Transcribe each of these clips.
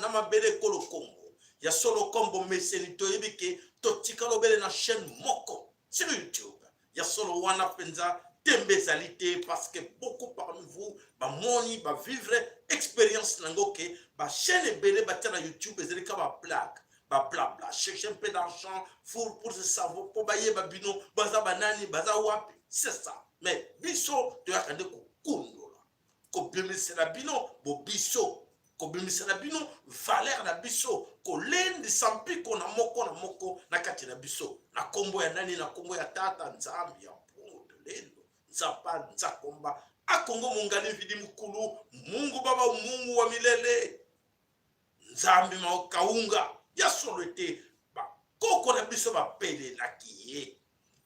na mabele kolo kombo ya solo kombo meseni to yebike to tikalo bele na chaîne moko sur YouTube ya solo wana penza tembe zalité parce que beaucoup parmi vous ba moni ba vivre expérience nangoke ba chaîne bele ba tana YouTube ezeli ka ba blague ba blabla chercher un peu d'argent pour se savoir pour bailler ba bino baza banani baza wapi c'est ça mais biso to yakande ko kundola ko bimisela bino bo biso ko bimisela bino valeur na biso ko lendi sampi ko na moko na kati na biso na kombo ya nani na kombo ya tata nzambi ya mpungu lendo nzapa nzakomba akongo mungani vidi mukulu mungu baba mungu wa milele nzambi maukaunga ya solete ba koko na biso ba pele na kiye.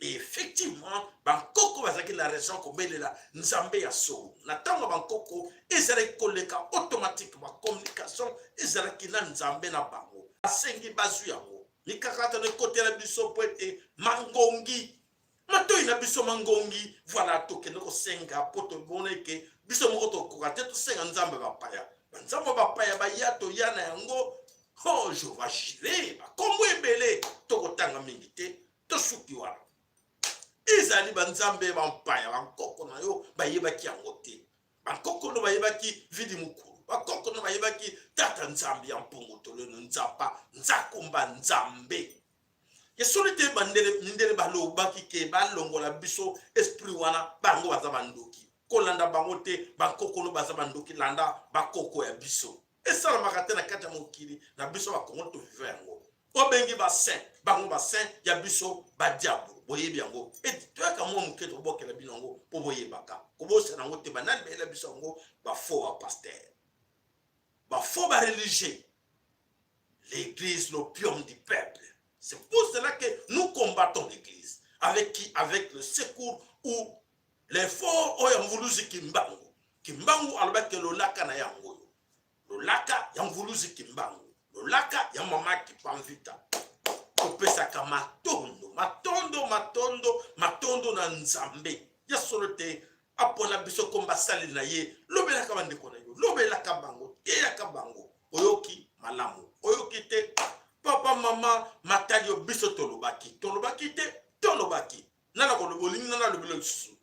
Et effectivement, Bangkoko va la raison comme la Nzambe ya so. Natanga Bangkoko, ezale koleka automatiquement communication, ezale kina Nzambe na bango. Asengi bazu yango. Mikakata de côté la biso poete mangongi. Mato ina biso mangongi, voilà to kenoko senga poto boneke biso moko to kokate to senga Nzambe bapaya. Nzambe bapaya ba yato yana yango. Oh, je vais girer. Kombo ebele to kotanga mingite to suki wana. Ezali banzambe bampaya bankoko na yo bayebaki yango te bankoko no bayebaki vidi mukulu bankoko no bayebaki tata nzambe ya mpungu toleno nzapa nzakumba nzambe yesoli te bandele mindele balobaki ke balongola biso esprit wana bango baza bandoki kolanda bango te bankoko no baza bandoki landa bakoko ya biso esalamaka te na kati ya mokili na biso bakongo to vive yango obengi basaint bango basaint ya biso badiabo boyebi yango et to ka mo muketo bokela binongo po boyebaka ko bosa nango te banani bela biso yango ba faux pasteur ba faux ba religieux l'église l'opium du peuple. C'est pour cela que nous combattons l'église avec qui avec le secours ou l'effort oyamvuluzi kimbangu alobaki lolaka na yango lolaka yamvuluzi kimbangu lolaka ya mama ki pamvita kopesaka matondo na nzambe ya solote apona biso komba sali na ye lobelaka bandeko na yo lobelaka bango teyaka bango oyoki malamu oyoki te papa mama matalio biso tolobaki te tolobaki nana kolobolingi nana lobelo lisusu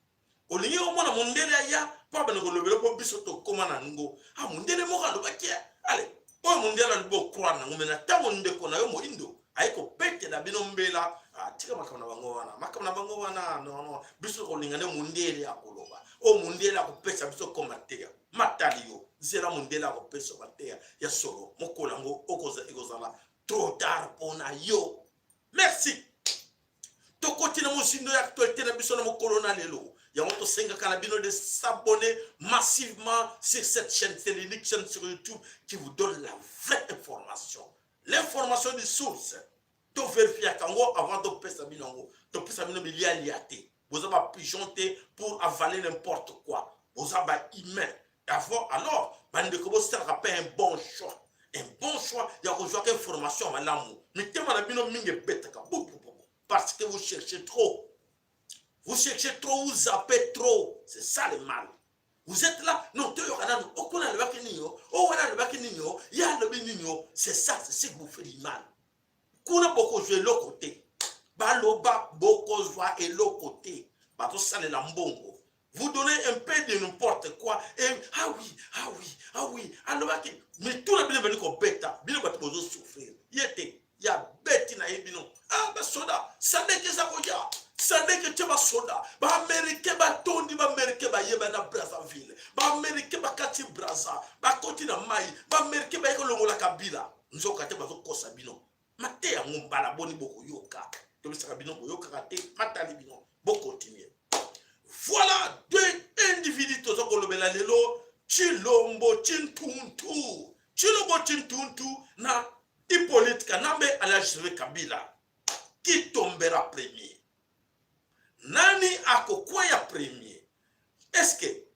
olingi omona mondele ya papa na kolobelo po biso tokoma na ngo mondele moko alobaki ale oyo mondele alibo croire na ngomena tango ndeko na yo moindo aiko pete na bino mbela tika makamna bango wana no biso kolingane mondele akoloba o mondele akopesa biso komatea matalio zera mondele akopesa matea ya solo mokolango okoza ekozala trop tard pona yo. Merci tokoti na musindo ya actualité na biso na mokolo na lelo ya moto senga kanabino de s'abonner massivement sur cette chaîne télévision chaîne sur YouTube qui vous donne la vraie information, l'information de source. To vérifier kango avant de pesa binongo to pesa bino bilia liate vous avez pigeonté pour avaler n'importe quoi vous avez humain avant alors bande ko bo sera pas un bon choix il y a rejoindre information à l'amour mais tema na bino minge betaka parce que vous cherchez trop, vous zappez trop, c'est ça le mal. Vous êtes là, non, c'est ça, c'est ce que vous faites du mal. Kuna boko jouer l'autre côté, baloba boko jouer et l'autre côté, bato sale lambongo. Vous donnez un peu de n'importe quoi et ah oui, alors mais tout le bien venu qu'on bêta, bien bato bozo souffrir. Yete ya beti na ebino ba soda sadeke za koja sadeke te ba soda ba amerike ba tondi ba amerike ba yeba na Brazzaville ba amerike ba kati Brazza ba koti na mai ba amerike ba ekolongola kabila nzoka te ba zo kosa bino mate ya ngombala boni boko yoka to bisaka bino boyoka kate matali bino boko continuer. Voilà deux individus to zo kolobela lelo Chilombo Chintuntu na Hippolyte Kanambe à la Joseph Kabila qui tombera premier. Nani akokwaya premier? Est-ce que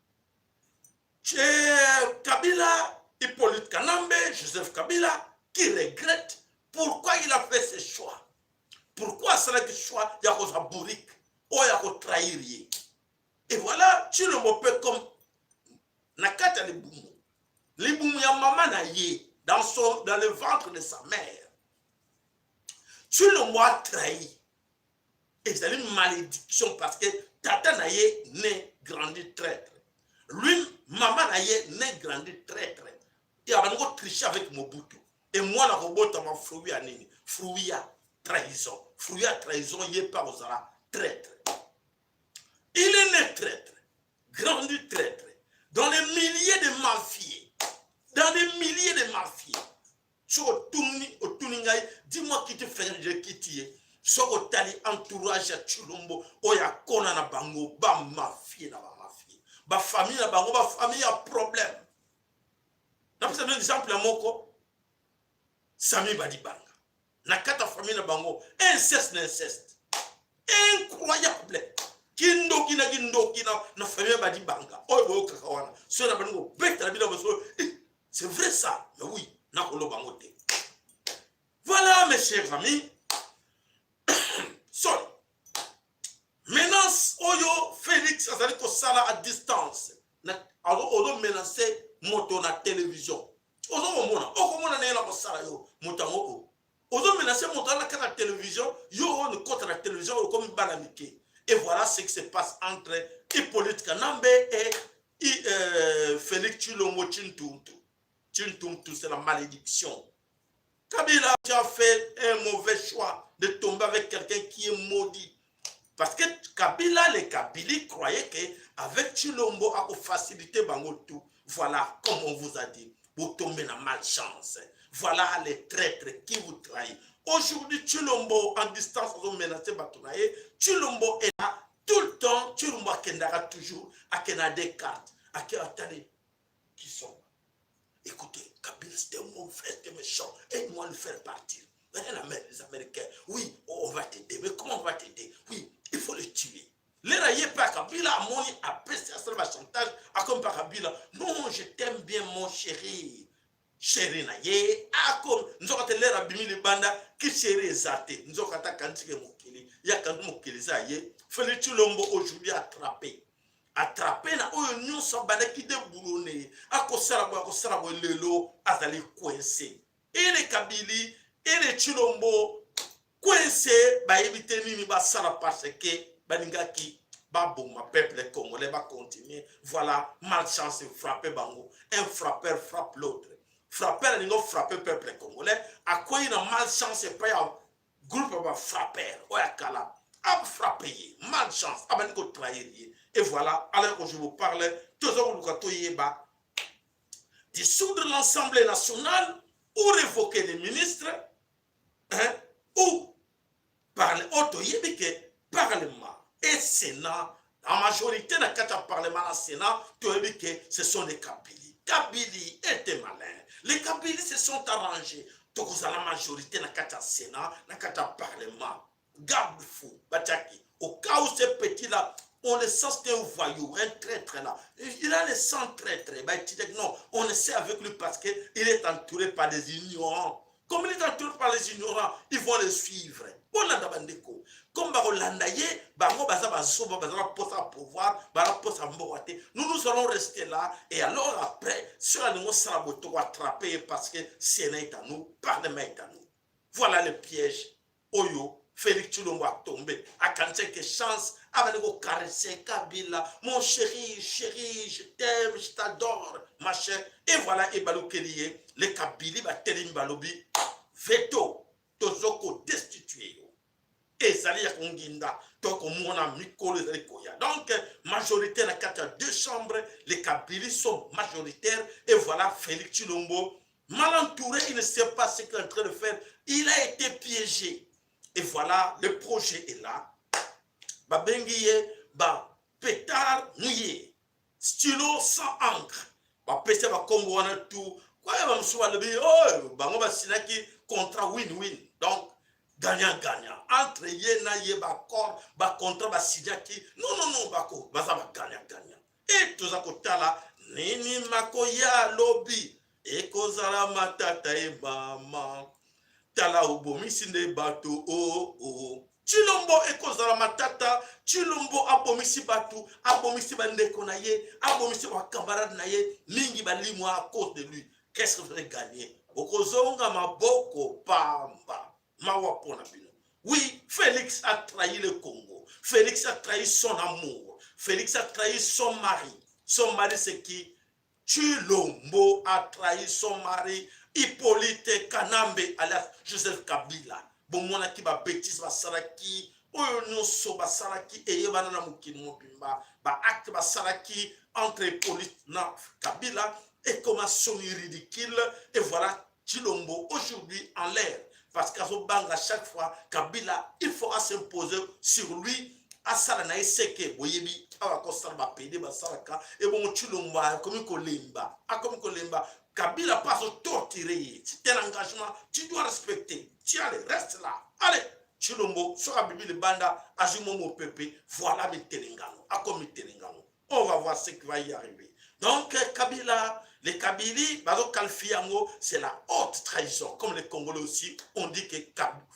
Kabila, Hippolyte Kanambe, Joseph Kabila qui regrette pourquoi il a fait ce choix? Pourquoi c'est le choix il y a cosa bourrique ou il y a trahir? Et voilà, tu le mopé comme nakata libumu ya mama na ye. dans le ventre de sa mère. Chilombo a trahi. Et c'est une malédiction parce que tata naye né grandi traître. Lui, maman naye né grandi traître. Il a triché avec Mobutu. Et moi, la robot m'a fruit à nini. Fruit à trahison. Fruit à trahison, il n'est pas aux ara traître. Il est né traître. Grandi traître. Dans les milliers de mafieux. Dans des milliers de mafieux. Dis-moi qui te fait quitter. Soko tali entourage ya Chilombo oya kona na bango ba mafie na ba mafie ba famille na bango ba famille a problème. Na pesa un exemple moko Sami Badibanga na kata famille na bango inceste incroyable kindoki na famille Badibanga oyo boyo kakawana so na bango beta na bino boso c'est vrai ça mais oui na kolo bango te. Voilà mes chers amis. Sorry. Maintenant, Oyo Félix azali ko sala à distance. Alors ozo menacer moto na télévision. Ozo mona, okomona na yela ko sala yo motango. Ozo menacer moto na kata télévision, yo on contre la télévision comme balamike. Et voilà ce qui se passe entre Hippolyte Kanambe et Félix Tshilombo Tshilombo. Tshilombo, c'est la malédiction. Kabila a fait un mauvais choix de tomber avec quelqu'un qui est maudit. Parce que Kabila, les Kabyles croyaient qu'avec Tshilombo, à faciliter Bango tout. Voilà, comme on vous a dit, vous tombez dans malchance. Voilà les traîtres qui vous trahissent. Aujourd'hui, Tshilombo, en distance, vous menacez Batounaye. Tshilombo est là tout le temps. Tshilombo a toujours à des cartes. Attendez, qui sont? Écoutez, Kabila, c'était mauvais, c'était méchant. Aide-moi à le faire partir. Les Américains, oui, on va t'aider. Mais comment on va t'aider? Oui, il faut le tuer. Les raillés par Kabila, mon après ça va chantage, à comme par Kabila. Non, je t'aime bien, mon chéri. Chéri naye, ah comme nous avons l'air abîmé les bandes qui chéri zate. Nous avons attaqué Mokili. Il y a quand Mokili zaye. Fallait Tshilombo aujourd'hui attraper. Attraper na oyo nyonso banaki de boulonné akosala bo lelo azali coincé et les Kabili et les Tshilombo coincé ba éviter nini ba sala parce que baningaki ba bomba peuple congolais va continuer. Voilà, malchance frapper bango, un frappeur frappe l'autre, frappeur ningo frapper peuple congolais à quoi il a malchance et pas un groupe va frapper oya kala a frapper malchance abaniko trahir. Et voilà, alors que je vous parle, dissoudre l'Assemblée nationale ou révoquer les ministres, hein, ou parler Parlement et Sénat. En majorité, dans le Parlement et Sénat, ce sont les Kabyles. Kabyles étaient malins. Les Kabyles se sont arrangés. Donc, la majorité dans le Sénat, dans le Parlement. Garde-fou, Bataki. Au cas où ces petits-là, on le sent que c'est un voyou, un traître là. Il a le sang traître. Non, on le sait avec lui parce qu'il est entouré par des ignorants. Comme il est entouré par les ignorants, ils vont le suivre. Comme nous allons rester là et alors après, sur la nous sera attraper parce que Sénat est à nous, Parlement est à nous. Voilà le piège. Oyo. Félix Tshilombo a tombé. À quelques chance, avec le caresser Kabila. Mon chéri, je t'aime, je t'adore, ma chère. Et voilà, et Balokeliye, les Kabyles, Telim Balobi, veto, Tozoko destitué. Et Zali Yakonginda, donc on a Mikolo Zalikoya. Donc, majoritaire dans 4 chambres, les Kabyles sont majoritaires. Et voilà, Félix Tshilombo, mal entouré, il ne sait pas ce qu'il est en train de faire. Il a été piégé. Et voilà, le projet est là. Babengiye, pétard mouillé, stylo sans encre. Pèse va combo en tout. Quoi, il va me souvenir de oh, on va signer contrat win-win. Donc, gagnant-gagnant. Entre yena ye corps, contrat va signer qui. Non, bako, va gagnant-gagnant. Et tout ça côté là, nini makoya lobby. Et kozala matata e mama. Tala ubomisi ne bato oh. Tshilombo ekozala matata, Tshilombo abomisi batu, abomisi bandeko na ye, abomisi ba camarade na ye, mingi balimwa à cause de lui. Qu'est-ce que vous allez gagner? Okozonga maboko pamba. Mawapona bino. Oui, Félix a trahi le Congo. Félix a trahi son amour. Félix a trahi son mari. Son mari, c'est qui? Chilombo a trahi son mari. Hippolyte Kanambe, alias Joseph Kabila. Bon, mon qui va bêtise, va saraki. Oyo nyonso ba saraki. Et yebana na mukini mobimba. Ba acte ba saraki entre Hippolyte na Kabila. Et comment son ridicule. Et voilà, Chilombo aujourd'hui en l'air. Parce qu'à chaque fois, Kabila, il faudra s'imposer sur lui. Asala na eseke boyebi awa ko salba pede ba salaka e bon Chilombo comme kolemba comme kolemba Kabila pas au torturer. C'est un engagement, tu dois respecter. Tu allez, reste là. Allez, Chilombo, sera bibi le banda, ajumomo pepe, voilà mes Telengano, comme Telengano. On va voir ce qui va y arriver. Donc, Kabila, les Kabili, c'est la haute trahison. Comme les Congolais aussi, on dit que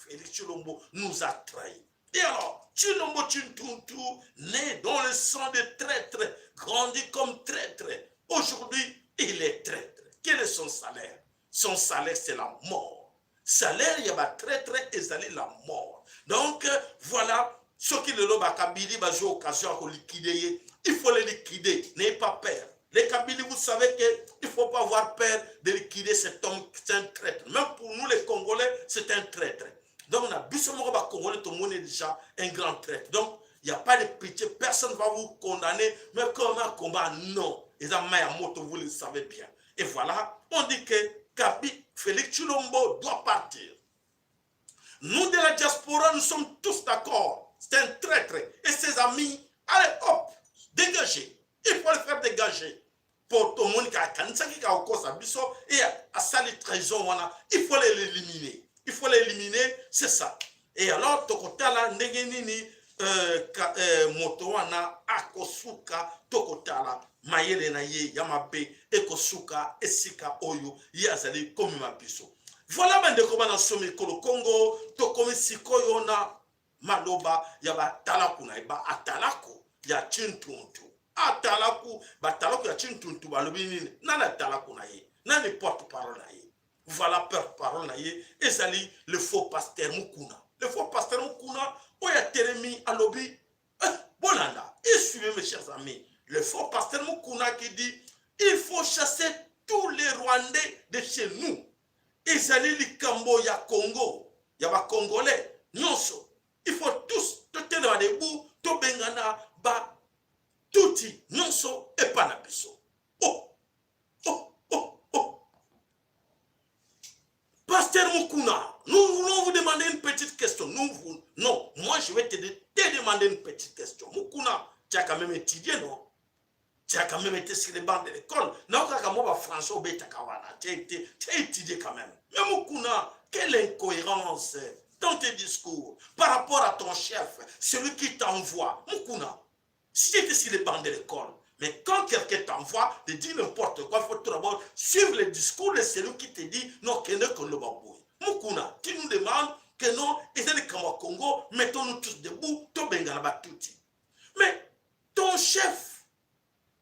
Félix Chilombo nous a trahis. Et alors, Chilombo Tchintuntu, né dans le sang de traître, grandi comme traître. Aujourd'hui, il est traître. Quel est son salaire? Son salaire, c'est la mort. Salaire, il y a un traître et c'est la mort. Donc, voilà, ceux qui le lobent à Kabili, ils ont occasion de liquider. Il faut les liquider. N'ayez pas peur. Les Kabili, vous savez qu'il ne faut pas avoir peur de liquider cet homme, c'est un traître. Même pour nous, les Congolais, c'est un traître. Donc, on a Bissomoro Congolais, tout le monde est déjà un grand traître. Donc, il n'y a pas de pitié, personne ne va vous condamner, mais comme un combat, non. Les Amayamoto, vous le savez bien. Et voilà, on dit que Félix Chilombo doit partir. Nous de la diaspora, nous sommes tous d'accord. C'est un traître. Et ses amis, allez hop, dégagez. Il faut le faire dégager. Pour tout le monde qui a Kansaki, qui a Okosabiso, et à Sali Trahison, il faut l'éliminer. Il faut l'éliminer, c'est ça. Et alors, Tokotala, Negenini, Motowana, Akosuka, Tokotala, Mayele na ye, Yamabe, Ekosuka, Esika, Oyo, Yazali, Komimapiso. Voilà, bande comment dans Somi Kolo Congo, Tokomi Sikoyo na Maloba, Yaba Talaku na Iba, Atalako, ya Chintuntu. Atalaku, Batalaku ya Chintuntu, Balubini, Nana Talaku na ye, Nani porte-parole na ye. Voilà, porte-parole na ye, Ezali, le faux pasteur Mukuna. Le faux pasteur Mukuna, Oya Teremi, Alobi, Bolanda. Et suivez mes chers amis, le faux pasteur Mukuna qui dit, il faut chasser tous les Rwandais de chez nous. Ezali Likambo ya Congo, ya ba Congolais, nyonso. Il faut tous, tout tenir debout, tout bengana, ba, touti, nyonso, et panabiso. Oh, oh, oh, oh. Pasteur Mukuna, nous voulons vous demander une petite question. Non, moi je vais te demander une petite question. Mukuna, tu as quand même étudié, non? Tu as quand même été sur les bancs de l'école. Non, quand François Obetakawana, tu as étudié quand même. Mais Mukuna, quelle incohérence dans tes discours par rapport à ton chef, celui qui t'envoie. Mukuna, si tu étais sur les bancs de l'école, mais quand quelqu'un t'envoie, te dit n'importe quoi, il faut tout d'abord suivre le discours de celui qui te dit non, que ne qu'on le babouille. Mukuna, tu nous demandes que non, et c'est le Congo, mettons-nous tous debout, tout bengala touti. Mais ton chef,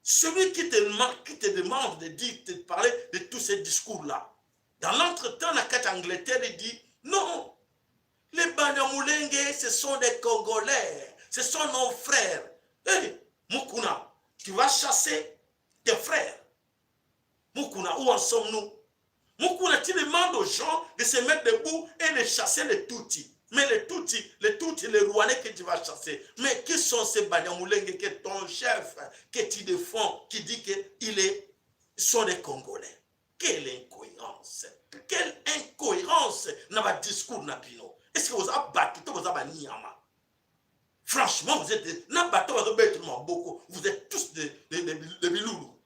celui qui te demande de parler de tous ces discours-là, dans l'entretemps, la carte Angleterre dit non, les Banyamulenge, ce sont des Congolais, ce sont nos frères. Hé, Mukuna, tu vas chasser tes frères. Mukuna, où en sommes-nous? Mukuna, tu demandes aux gens de se mettre debout et de chasser les Tutsis. Mais les Tutsis, les Rwandais que tu vas chasser. Mais qui sont ces Banyamulenge que ton chef, que tu défends, qui dit qu'ils sont des Congolais? Quelle incohérence! Quelle incohérence dans votre discours, Nabino! Est-ce que vous avez battu, vous avez Niyama? Franchement, vous êtes vous êtes tous des biloulous.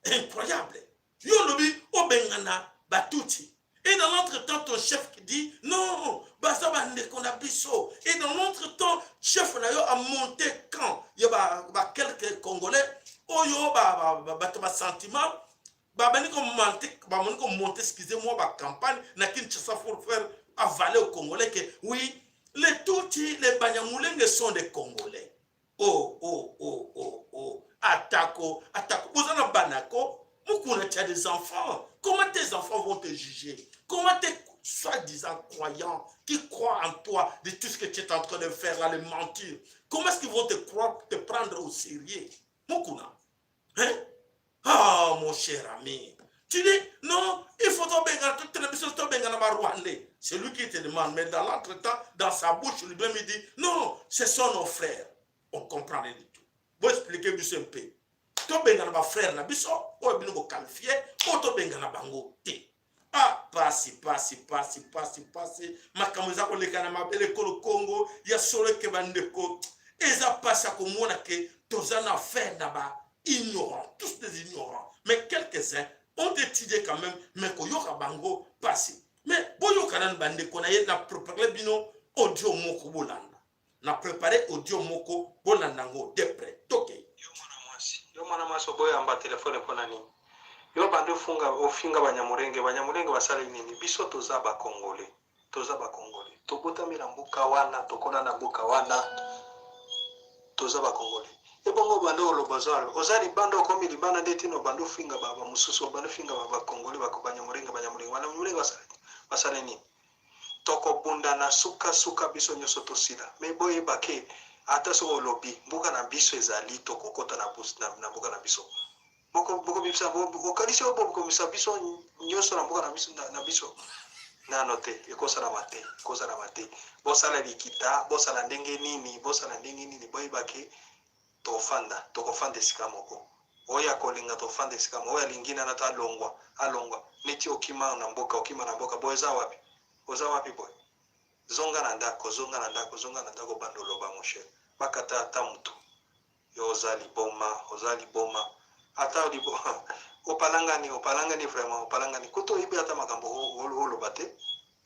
Incroyable. Yolobi, Obengana, Batuti. Et dans l'entretemps, ton chef qui dit non, et dans l'entretemps, chef a monté quand il y a quelques Congolais, sentiment, monter, excusez-moi, ma campagne, n'a qu'une chasse pour faire avaler aux Congolais que oui, les Tutsis, les Banyamulenge sont des Congolais. Oh. Attaque. Vous en avez Banako. Mukuna, tu as des enfants. Comment tes enfants vont te juger? Comment tes soi-disant croyants qui croient en toi, de tout ce que tu es en train de faire, là, les mentir, comment est-ce qu'ils vont te prendre au sérieux? Mukuna. Hein? Ah, mon cher ami. Tu dis, non, il faut c'est lui qui te demande, mais dans l'entretemps, dans sa bouche, lui-même, il dit, non, ce sont nos frères. On comprend rien du tout. Vous expliquez, monsieur un peu. To benga na frère na biso o bino ko qualifié o to benga na bango te. Ah, pasi makamza ko lekana mabele ko le Congo ya solo ke bandeko eza pasa ko mona ke tozana faire na ignorants, tous des ignorants, mais quelques-uns ont étudié quand même mais ko yoka bango pasi. Mais boyo kanan bandeko na ye na préparer bino audio moko bolanda. Na préparer audio moko bolanda ngo de près. Toke. Yo mwana mwasi oboyamba telefone pona nini yo bandu funga ofinga banyamurenge basala nini biso toza ba Congolais tobotami na mbuka wana tokona na mbuka wana toza ba Congolais ebongo bandu olobazalo ozali bando komi libana ndeti no bandu finga baba mususu bandu finga baba Congolais bako banyamurenge basala nini toko bunda na suka biso nyoso tosila me boye bake ata so lobi mbuka na biso ezali tokokota na mbuka na biso boko bibisa okanisi obo boko bibisa biso nyoso na mbuka na biso na note ekosala mate bosala likita bosala ndenge nini boye bake tokofanda esika moko oya kolinga tofanda esika moko oya lingina na ta alongwa neti okima na mboka boye oza wapi boy zonga na ndako bandolo ba moshe bakata ata mutu yo ozali boma ata opalangani vraiment opalangani kuto ibe ata makambo oloba te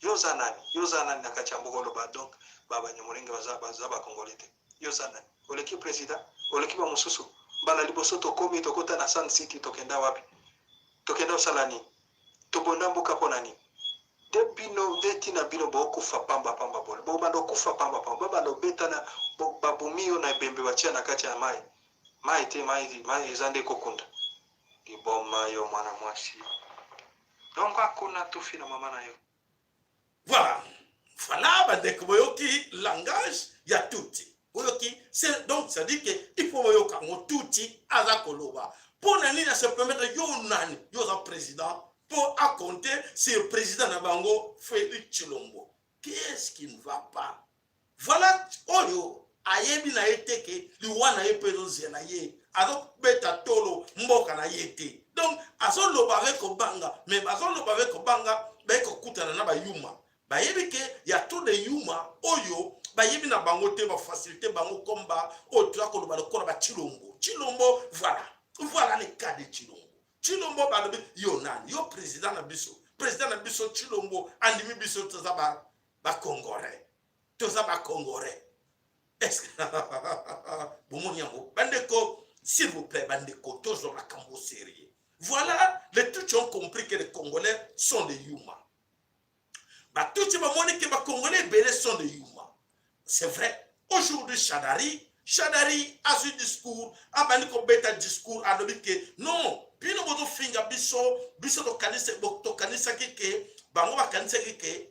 yo zanani na kachambo oloba donc baba nyamurenge baza ba Congolais te yo zanani oleki president oleki ba mususu bala liboso tokomi tokota na Sun City tokenda wapi tokenda osalani tobonda mboka ponani debino detina bino bokufa pamba bole bobando kufa pamba babando betana babumio na bembe bachia na kati ya mai ezande kokunda iboma yo mwana mwasi donc hakuna tufi na mama na yo. Voilà bandeko boyoki langage ya tuti boyoki c'est donc ça dit que il faut boyoka ngo tuti aza koloba pona nini se permettre yo nani yo za président pour compter sur le président Nabango Félix Tshilombo. Qu'est-ce qui ne va pas? Voilà, oyo, ayebi na eteke, liwana epedozi na ye, azo beta tolo, mboka na yete. Donc, azo lobare ko banga, mais azo lobare ko banga, beko kutana na ba yuma. Ba yebi ke, ya to de yuma, oyo, ba yebi na bango te, ba facilité bango komba, o tuya ko lobare ko na ba Tshilombo. Tshilombo, voilà le cas de Tshilombo. Tshilombo balobi yo nani yo président na biso Tshilombo andimi biso toza ba Congolais est-ce que bomoni yango bandeko s'il vous plaît bandeko tozo makambo sérieux voilà les tous ont compris que les Congolais sont des humains ba tout ba moni que ba Congolais belé sont des humains c'est vrai aujourd'hui Shadari a ce discours abani ko beta discours alobi que non bino bozo finga biso to kanisa kike bango ba kanisa kike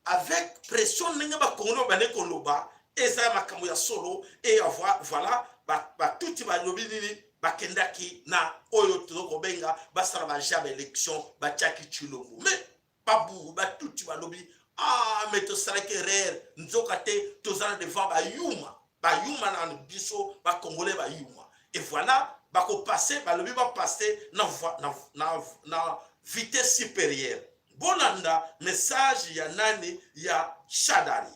avec pression ninga ba kongo ba ne koloba eza makambo ya solo et voilà ba tuti ba lobi nini ba kendaki na oyo tozoko benga ba sala ba jamais élection ba tchaki Tshilombo mais babu ba tuti ba lobi mais to sala que rare nzoka te tozana devant ba yuma na biso ba Congolais ba yuma et voilà bako passer balobi ba passer na vitesse supérieure bonanda message ya nani ya Shadari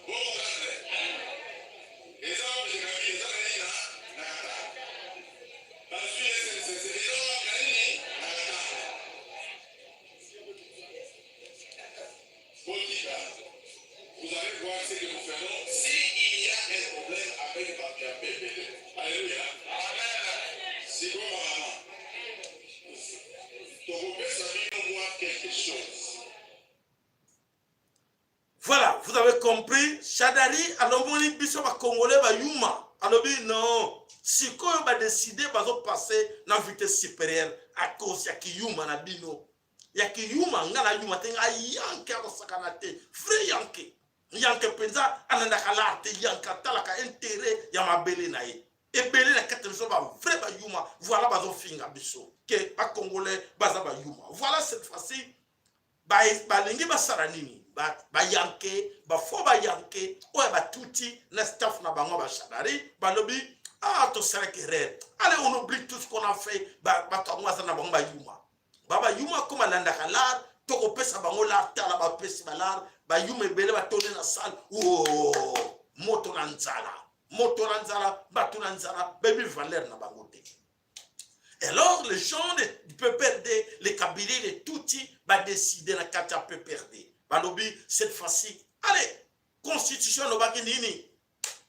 Bon, ce que nous faisons. S'il y a un problème avec Bakiapé, alléluia. Si vous quelque chose. Voilà, vous avez compris. Chadari, alors on dit biso ba congolais ba yuma. Alors non, si qu'on va décider ba passer dans vitesse supérieure à cause ya ki yuma na bino. Ya ki yuma ngala yuma tenga yanke ko sakanate. Frère yanke. Yanke penza ananda kala te yanka talaka intérêt ya mabele na ye. Et belé la quatre so ba vrai ba yuma. Voilà ba zo finga biso. Que ba congolais ba za ba yuma. Voilà cette fois-ci ba lingi ba saranini. Ba yanke ba fo ba yanke o ba tuti na staff na bango ba Chadari ba lobi to sera querer. Allez, on oublie tout ce qu'on a fait ba kamwa na bango ba yuma baba yuma comme landa kalar to ko pesa bango la tala ba pesa balar ba yuma bele ba tone na salle moto na nzala ba tuna nzala baby valeur na bango te. Et alors les gens du PPRD, les Kabylie, les Tutsi va décider na kata PPRD. Balobi cette fois-ci, allez, constitution no baki nini.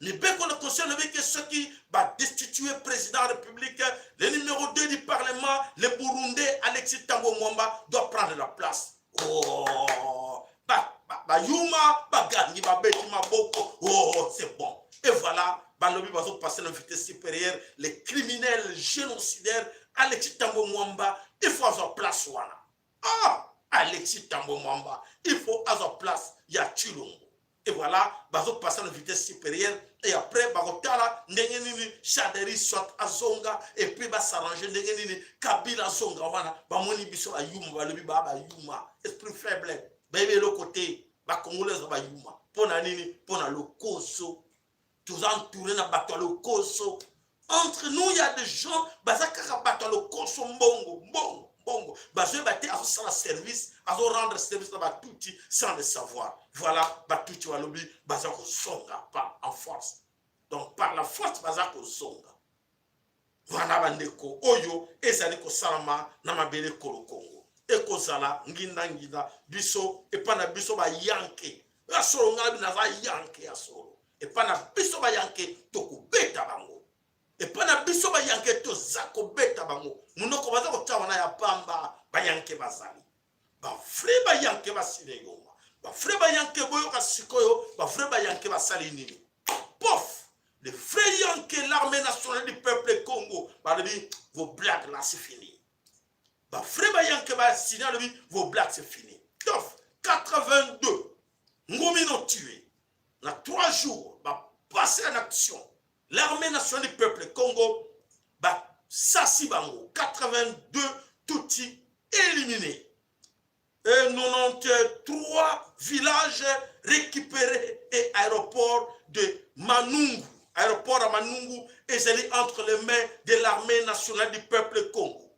Ni beko la constitution no baki ceux qui va destituer président de la République, le numéro 2 du Parlement, le Burundais Alexis Tango Mwamba doit prendre la place. Oh, ba yuma, ba gangi, ba beti maboko. Oh, c'est bon. Et voilà, balobi va passer dans la vitesse supérieure, les criminels génocidaires Alexis Tango Mwamba, il faut avoir place wana. Ah, Alexis Tango Mwamba, il faut avoir place, il y a Chilongo. Et voilà, bazo passer à une vitesse supérieure et après bagotala ndengenini Chadari soit azonga et puis ba s'arranger ndengenini Kabila zonga wana ba moni biso ayuma ba lobi ba yuma esprit faible bébé le côté ba congolais ba yuma pona nini pona le koso tous entourés na bato le koso. Entre nous il y a des gens bazaka bato le koso mbongo bazo bate azo sala service azo rendre service na batuti sans le savoir. Voilà batuti walobi bazako songa pas en force, donc par la force bazako songa. Voilà bandeko oyo ezali ko salama na mabele kolo Congo eko sala nginda biso epana biso ba yanke asoro ngabi na za yanke asoro epana biso ba yanke toko beta bango epana biso ba yanke to zako beta bango munoko bazako tawana ya pamba ba yanke bazali ba frère ba yanke basile yoma ba frère ba yanke boyo kasikoyo ba frère ba yanke basali nini pof les frères yanke l'armée nationale du peuple Congo ba lebi vos blagues là c'est fini ba frère ba yanke ba signal lebi vos blagues c'est fini. Tof 82 ngomi non tué na 3 jours ba passer en action l'armée nationale du peuple Congo ba sasi bango 82 Tutsi éliminés et 93 villages récupérés et aéroport de Manungu aéroport à Manungu est entre les mains de l'armée nationale du peuple Congo.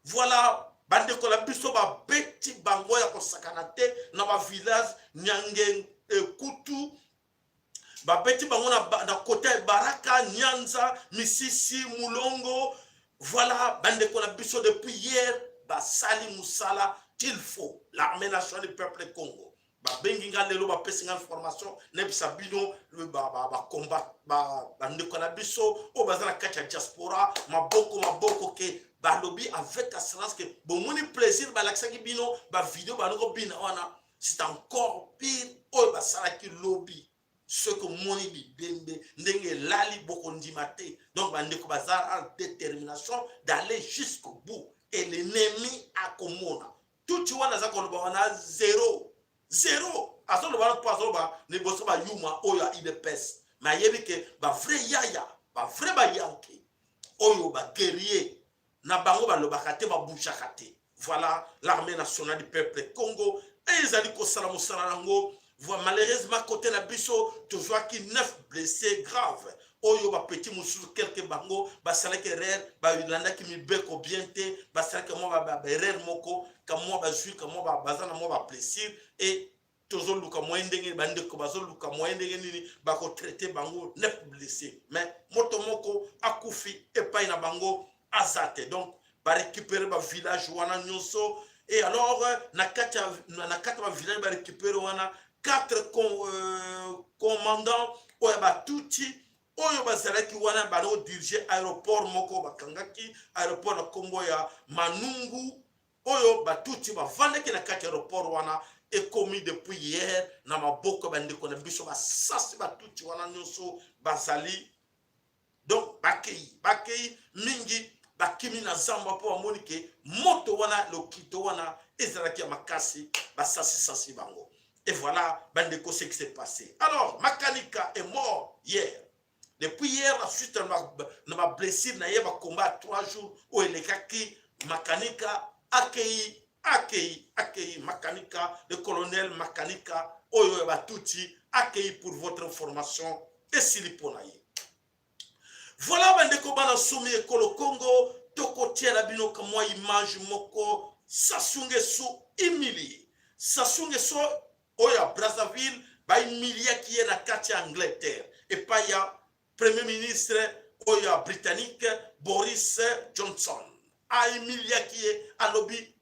Voilà bande ko la biso ba beti bango ya kosakanate na ba village Nyangen Kutu ba beti bango na côté Baraka Nyanza Misisi Mulongo. Voilà bande ko la biso depuis hier ba sali musala qu'il faut l'armée nationale du peuple Congo ba bengi ngandelo ba pesinga information ne bisabino le ba combat ba bande ko la biso o bazana kacha diaspora maboko ke ba lobby avec assurance que bon moni plaisir ba l'accès ki bino ba vidéo ba no bina wana c'est encore pire o ba sala ki lobby ce que moni bi bembe ndenge lali boko ndimate. Donc bande ko bazara en détermination d'aller jusqu'au bout et l'ennemi a komona tout tu wana za ko wana zéro aso ba pas ba ne boso ba yuma oya idepes ma yebi ke ba vrai yaya ba vrai ba yanke oyo ba guerrier na bango ba lobakate ba bouchakate. Voilà l'armée nationale du peuple Congo et ils allaient ko salamu salango. Voilà malheureusement côté la biso toujours qui 9 blessés graves oyo ba petit musu quelques bango ba salake rere ba yulanda ki mi beko bienté ba salake mo ba rere moko ka mo ba jui ka mo ba bazana mo ba plaisir et toujours luka mo ndenge bande ko bazo luka mo ndenge nini ba ko traiter bango 9 blessés mais moto moko akufi et pas na bango azate. Donc ba récupérer ba village wana nyonso et alors na kata ba village ba récupérer wana 4 commandants oyo batuti oyo bazalaki wana bano dirige aéroport moko bakangaki aéroport na kombo ya Manungu oyo batuti bavandaki na kati aéroport wana ekomi depuis hier na maboko bandeko na biso basasi batuti wana nyonso bazali donc bakei mingi bakimi na zamba po bamoni ke moto wana lokito wana ezalaki ya makasi basasi bango. Et voilà, bandeko, ce qui s'est passé. Alors, Makanika est mort hier. Depuis hier, la suite de ma blessure, na yeba combat 3 jours où il est qui Makanika accueilli Makanika, le colonel Makanika, Oyo Batouti, accueilli pour votre information et Siliponaye. Voilà, bandeko, bana soumi et Kolo Congo, toko tiela bino kamwa image moko, sasunge so humilié. Sasunge so oya Brazzaville ba humilia qui est na kati Angleterre et pas ya premier ministre oya britannique Boris Johnson a humilia qui est à lobby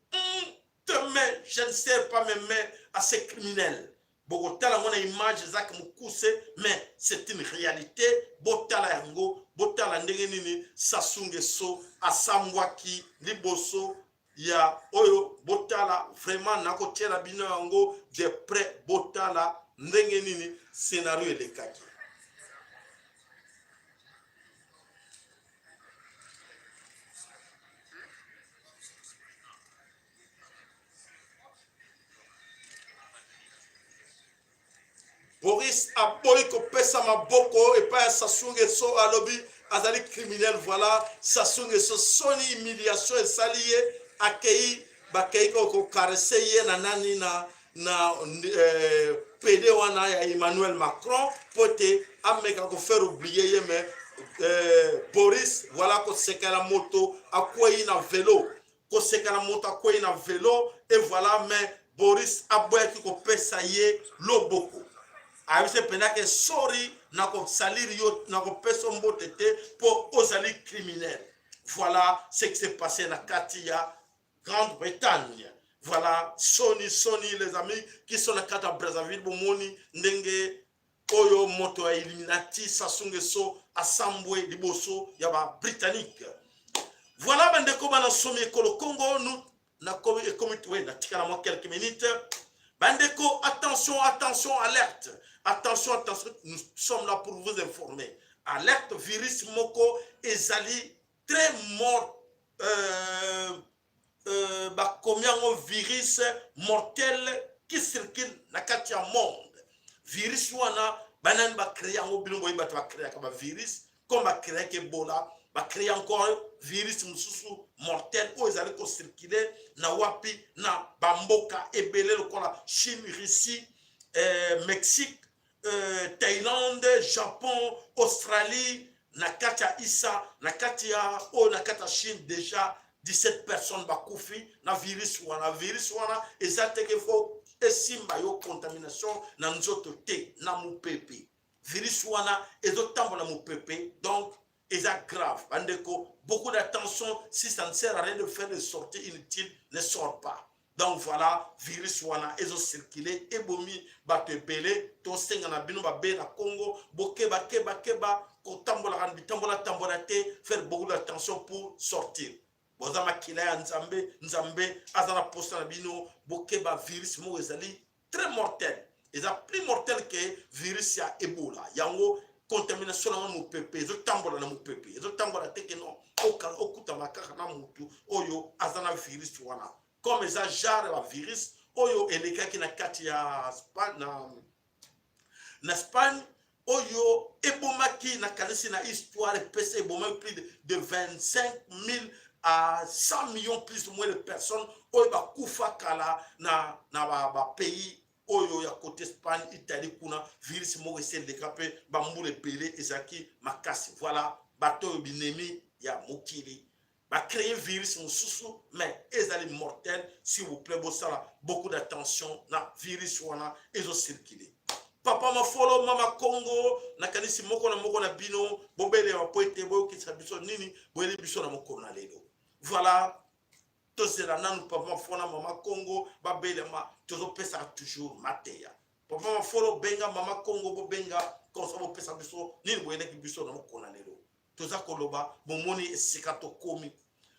demain je ne sais pas même à ces criminels bogotala mona image zak mukuse mais c'est une réalité botala yango botala ndenge nini sasunge so asambwaki liboso ya oyo botala vraiment nakotiela bino yango de près botala ndenge nini scénario elekaki. Boris aboyi kopesa maboko epai ya Sassou Nguesso alobi azali criminel. Voilà, Sassou Nguesso soni humiliation esali ye akei bakei ko caresse ye na nani na PD wana ya Emmanuel Macron pote ameka ko faire oublier ye mais Boris voilà ko sekala moto akwei na vélo ko sekala moto akwei na vélo et voilà mais Boris aboyi ko pesa ye loboko avise penake sorry nako salir yo nako peso mbotete pour ozali criminel. Voilà ce qui s'est passé na Katia Grande-Bretagne. Voilà Sony les amis qui sont na Kata Brazzaville bomoni ndenge oyo moto ya Illuminati Sassou Nguesso asambwe liboso ya ba britannique. Voilà bandeko bana somi ekolo Congo nous na comité ouais na tikala mo quelques minutes. Bandeko attention alerte. Attention, nous sommes là pour vous informer. Alerte virus moko ezali très mort combien de virus mortel qui circule na kati ya monde. Virus wana banan ba créer en bilongo ba créer comme virus comme ba créer Ebola ba créer encore virus mususu mortel o ezali ko circuler na wapi na bamboka ebele lokola Chine, Russie, Mexique, Thaïlande, Japon, Australie, Nakata Issa, Nakatia, Nakata Chine, déjà 17 personnes bakoufi, na virus wana ezate ke fo esimba yo contamination na nzoto te na mupepe. Virus wana ezotambo na mupepe, donc eza grave. Bandeko, beaucoup d'attention, si ça ne sert à rien de faire des sorties inutiles, ne sort pas. Donc voilà, virus wana ezo circuler ebomi bato ebele to senga na bino ba be na Congo bokeba ko tambola kan bitambola te faire beaucoup d'attention pour sortir. Boza makila ya nzambe azana posta na bino bokeba virus mo ezali très mortel. Eza plus mortel que virus ya Ebola. Yango contamination na mu pepe ezo tambola na mu pepe ezo tambola te ke no okuta makaka na mutu oyo azana virus wana. Comme ça genre la virus oyo eleka ki na kati ya na Espagne oyo ebomaki na kanisi na histoire pesa ebomaki plus de 25 000 à 100 millions plus ou moins de personnes oyo bakufa kala na ba pays oyo ya côté Espagne Italie kuna virus mo eseleka pe bambule pele ezaki makasi. Voilà bato binemi ya mokili va créer virus mususu mais ezali mortel. S'il vous plaît bosala beaucoup d'attention na virus wana ezo circuler. Papa ma follow mama Congo na kanisi moko na bino bobele wa poete boyo kitsa biso nini boyeli biso na moko na lelo. Voilà tozela nanu papa ma follow mama Congo babele ma tozo pesa toujours mateya. papa mafolo benga mama Congo bo benga konsa bo pesa biso nini boyene ki biso na mokona lelo toza koloba bomoni esika to komi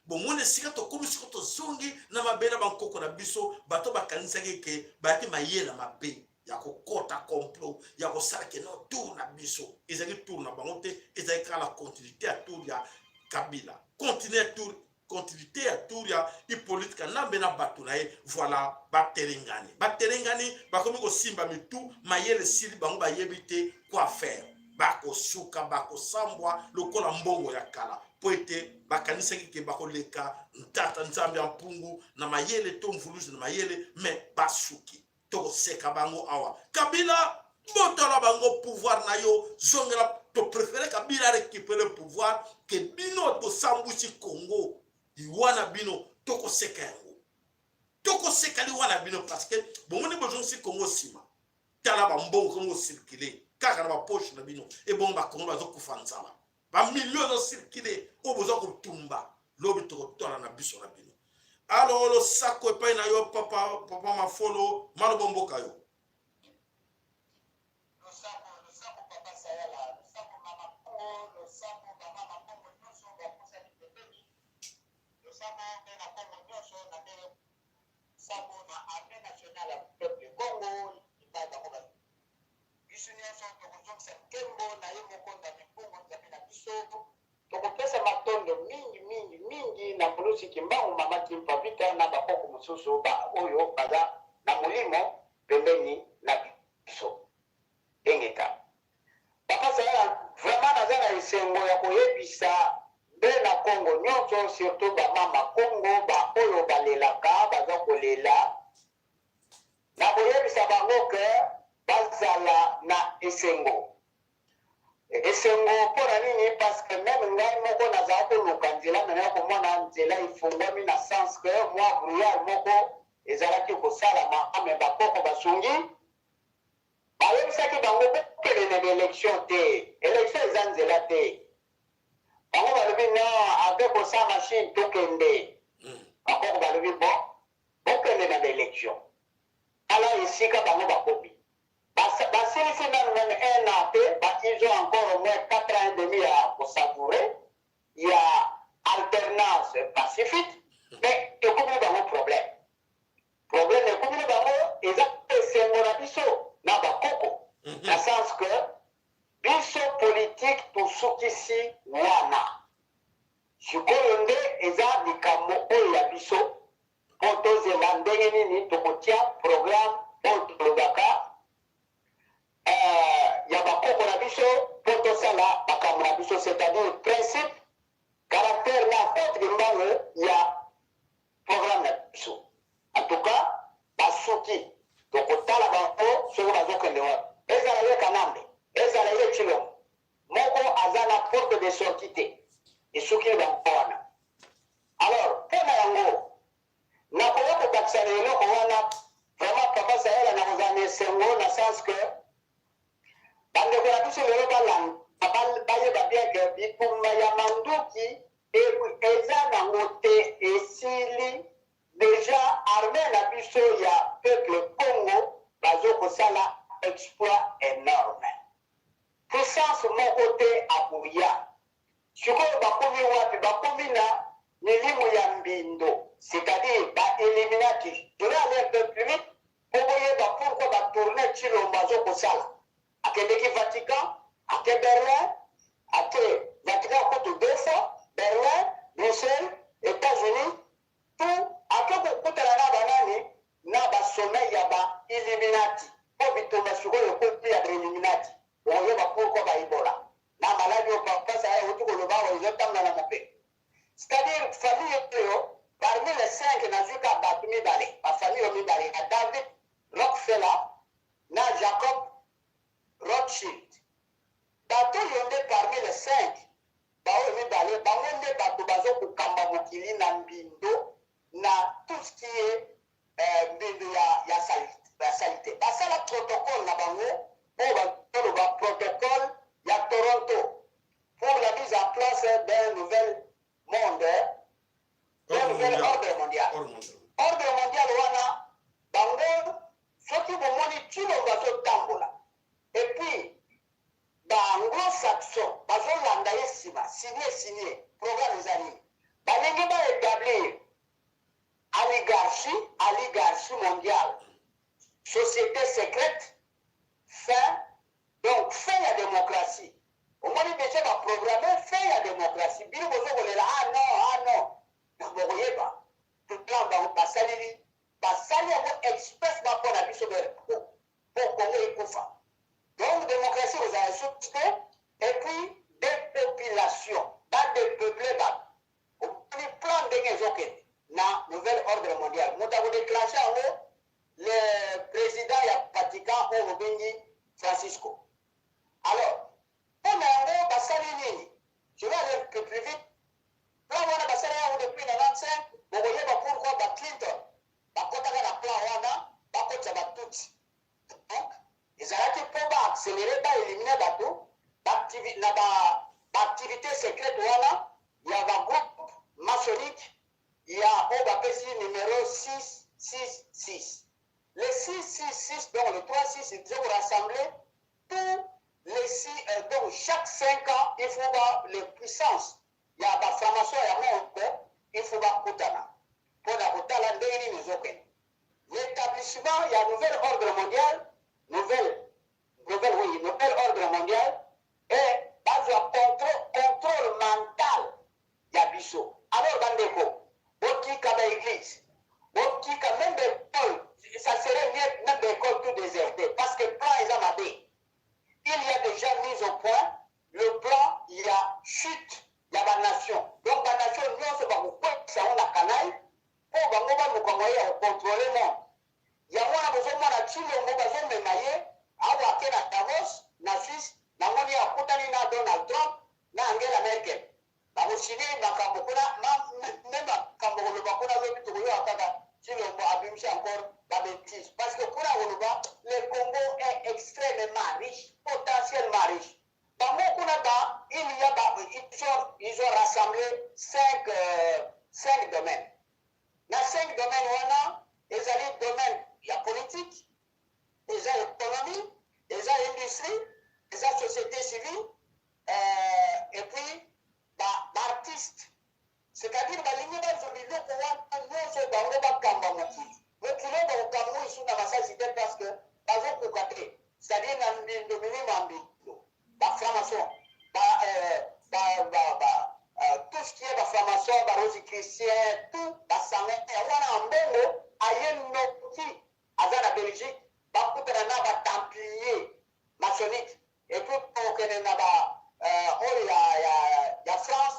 bomoni esika to komi siko to zongi na mabela bankoko na biso bato bakanisa ke bayaki mayela mabe ya kokota complot ya kosala ke no tour na biso ezali tour na bango te ezali kala continuité ya tour ya Kabila continuité ya tour ya Hippolyte Nambe na bato na ye voilà baterengani bakomi kosimba mitu mayele sili bango bayebi te quoi faire bakosuka bakosambwa lokola mbongo ya kala po ete bakanisaki ke bakoleka ntata nzambe ya mpungu na mayele to mvuluzi na mayele me basuki tokoseka bango awa Kabila botola bango pouvoir na yo zongela to préférer Kabila récupérer le pouvoir que bino to sambusi Congo iwana bino tokoseka yango tokoseka liwana bino parce que bomoni besoin si Congo sima tala ba mbongo Congo circuler kaka na ba poche na bino e bon ba Congo bazo kufanzala ba millions de circuler o besoin ko tumba lobi to tola na biso na bino alors lo sako e pa na yo papa mafolo malo bomboka yo tokopesa matondo mingi na bulusi kimbangu mama kimpavita na bakoko mosusu oyo baza na molimo pembeni na biso engeka bakasala vraiment naza na esengo ya koyebisa mbe na Congo nyonso surtout bamama Congo oyo balelaka baza kolela na koyebisa bango ke bazala na esengo mpona nini parce que meme ngai moko nazala koluka nzela mena komona nzela efungwami na sens que mwa brouillard moko ezalaki kosalama ame bakoko basungi bayebisaki bango bokelene na élection te élection eza nzela te bango balobi non avec kosa machine tokende bakoko balobi bon bokende na baélection ala esika bango bakomi basilisi nanu meme un an te ils ont encore au moins 4 ans et demi à savourer il y a alternance pacifique mais ekomi bango problème ekomi bango eza esengo na biso na bakoko na sens que biso politique tosukisi wana sikoyo nde eza likambo oyo ya biso mpo tozela ndenge nini tokotia programme oyo tolobaka ya bakoko na biso mpo tosala makambo na biso c'est-à-dire principe caractère na contre mbango ya programme na biso en tout cas basuki tokotala bango soki bazokende wapi ezala ye Kanambe ezala ye Tshilombo moko aza na porte de sortie te esukili bango wana alors mpo na yango nakoya kotakisa na eloko wana vraiment papa Sayela nakozala na esengo na sens que bandeko na biso lelo bayeba bien ke bitumba ya manduki eza nango te esili deja armée na biso ya peuple Congo bazokosala exploit énorme puissance moko te akoya sikoyo bakomi wapi bakomi na milimo ya mbindo c'est-à-dire baéliminati tola aller un peu plus vite po boyeba pourquoi batourne Tshilombo azokosala akendeki Vatican ake Berlin ake Vatican kutu 2 fois Berlin Bruxelles États-Unis tout ake kokutana na banani na basommet ya bailluminati po bitumba sikoyo ekoti ya bailluminati okoyeba pourquoi baibola na maladi oyo papasa ya oti koloba oyo ezotanga na mopepe c'est-à-dire famille oyo parmi les 5 nazwi ka bato mibale bafamille oyo mibale ya David Rockefeller na Jacob Rothschild bato oyo nde parmi les 5 baoyo mibale bango nde bato bazokokamba mokili na mbindo na tout ce qui est mbindo ya salite basala mondiale, société secrète, fin, donc fin la démocratie. Au moins, il déjà va programmer fin la démocratie. Bien, vous avez là, ah non. Vous ne voyez pas. Tout le temps, vous passez à express pour la vie sur le pour Congo et Koufa. Donc, démocratie, vous avez soutenu, et puis, dépopulation, pas dépeuplé, au plan de guerre, dans le nouvel ordre mondial. Nous avons déclenché en haut le président du Vatican, Francisco. Alors, on a un bassin je vais aller plus vite. Là, on a bassin depuis 1995, vous voyez pourquoi Clinton, la plan, donc, ils ont pour accélérer, éliminer l'activité secrète, il y a un groupe maçonnique, il y a un numéro 666. Le 666, donc le 36, ils ont rassemblé tous les 6, donc chaque 5 ans, il faut voir les puissances. Il y a la formation, il faut voir Koutana. Pour la Koutana, l'établissement, il y a un nouvel ordre mondial, nouvel ordre mondial, et dans un contrôle mental, il y a Bissot. Alors, Bandeko, Botika l'église, Botika même l'école, ça serait mieux même l'école tout déserté, parce que le plan est amadé. Il y a déjà mis au point le plan, il y a chute, il y a la nation. Donc, la nation, nous, c'est pas pourquoi ça on la canaille, pour contrôler le monde. Il y a un besoin de Chili, on a besoin de Maye, à Davos, na Suisse, na Moni à Koutani, na Donald Trump, na Angela Merkel. Na Chili, na Kambokuna, même à Kambokuna, le Bakuna, le Bitoyo, à Kaka, Chili, on va abîmer encore la bêtise. Parce que pour le Congo est extrêmement riche, potentiellement riche. Dans mon Kunaba, ils ont rassemblé 5 domaines. Dans 5 domaines, on a les domaines, la politique, les économie, les industries, les sociétés civiles, et puis l'artiste. C'est-à-dire que l'Union européenne, parce que c'est-à-dire la formation, tout ce qui est la formation, la rose chrétien, tout, la santé, on a un bon qui à la Belgique, va templier maçonnique, et puis pour que il y a France,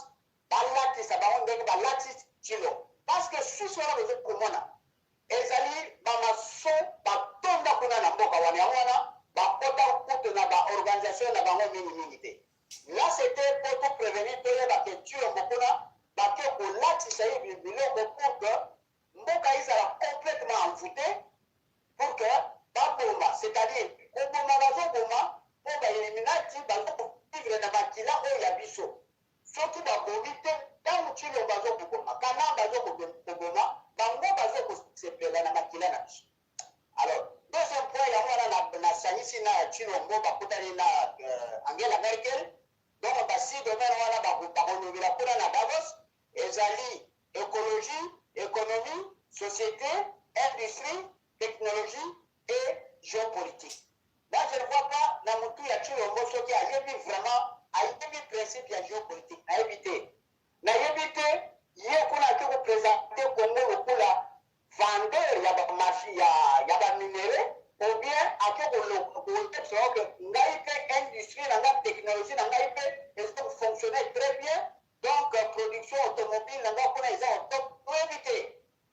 parce que si ce soit le commun, ezali bamaso batonda kuna na mboka wana bakota na organisation na bango mingi te. Là c'était pour tout prévenir que tu mbokona bake kolatisa ye biloko pour que mboka ezala complètement envoûtée pour que baboma, c'est-à-dire koboma bazoboma po baeliminati bazokuvivre na makila oyo ya biso soki babomi te ntango tilo bazokoboma kana bazokoboma bango bazokosepela na makila na biso. Alors deuxième point yango wana na sangisi na tshilombo bakutani na Angela Merkel, donc basi domaine wana bakonobela kuna na Davos ezali écologie, économie, société, industrie, technologie et géopolitique. Là je ne vois pas na mutu ya tshilombo soki ayebi vraiment ayebi principe ya géopolitique nayebi te ye kuna ake kopresente Congo lokola vendeur ya bamarché ya baminere ou bien ake kolokoke ngai mpe industrie na ngai technologie na ngai mpe eza fonctionner très bien, donc production automobile na ngai kuna eza au top toyebi te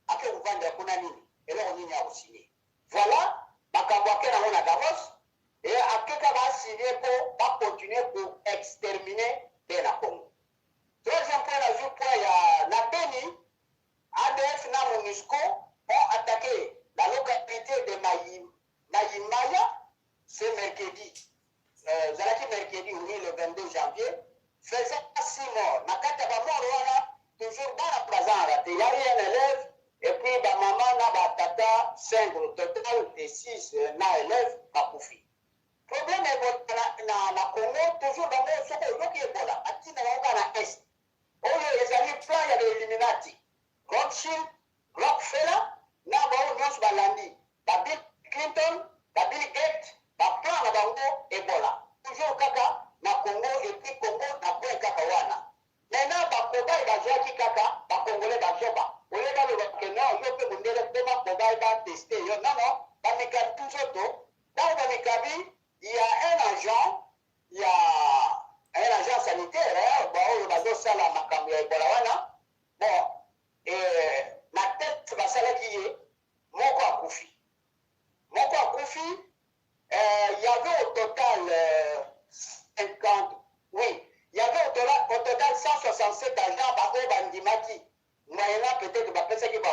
ake kovandela kuna nini eloko nini ya kosigne. Voilà makambo ake nango na Davos e akeka basigne mpo bacontinue koextermine mpe na Congo. Troisième point, la vue point, la Beni, ADF na MONUSCO ont attaqué la localité de Maïmaya, c'est mercredi. Zalaki mercredi, oui, le 22 janvier, faisant 6 morts. Nakata ba mort, toujours dans la plaza, il y a eu un élève, et puis ba maman na ba tata, 5 au total de 6 na élèves, ba koufi. Problème est na Congo, toujours dans le soko, yoki ebola, ati na yoka na est. Oyo ezali plan ya Illuminati, Rothschild, Rockefeller, na bao nyonso balandi va tester. Non, non, dans Mikabi, tout ça, dans Mikabi, il y a un agent, il y a un agent sanitaire, bon, il va ça la Makambi Ebola, bon, et ma tête va ça là qui est, mon quoi Koufi. Mon quoi Koufi, il y avait au total 50, oui, il y avait au total 167 agents par contre Bandimaki. Moyennant peut-être que ça qui va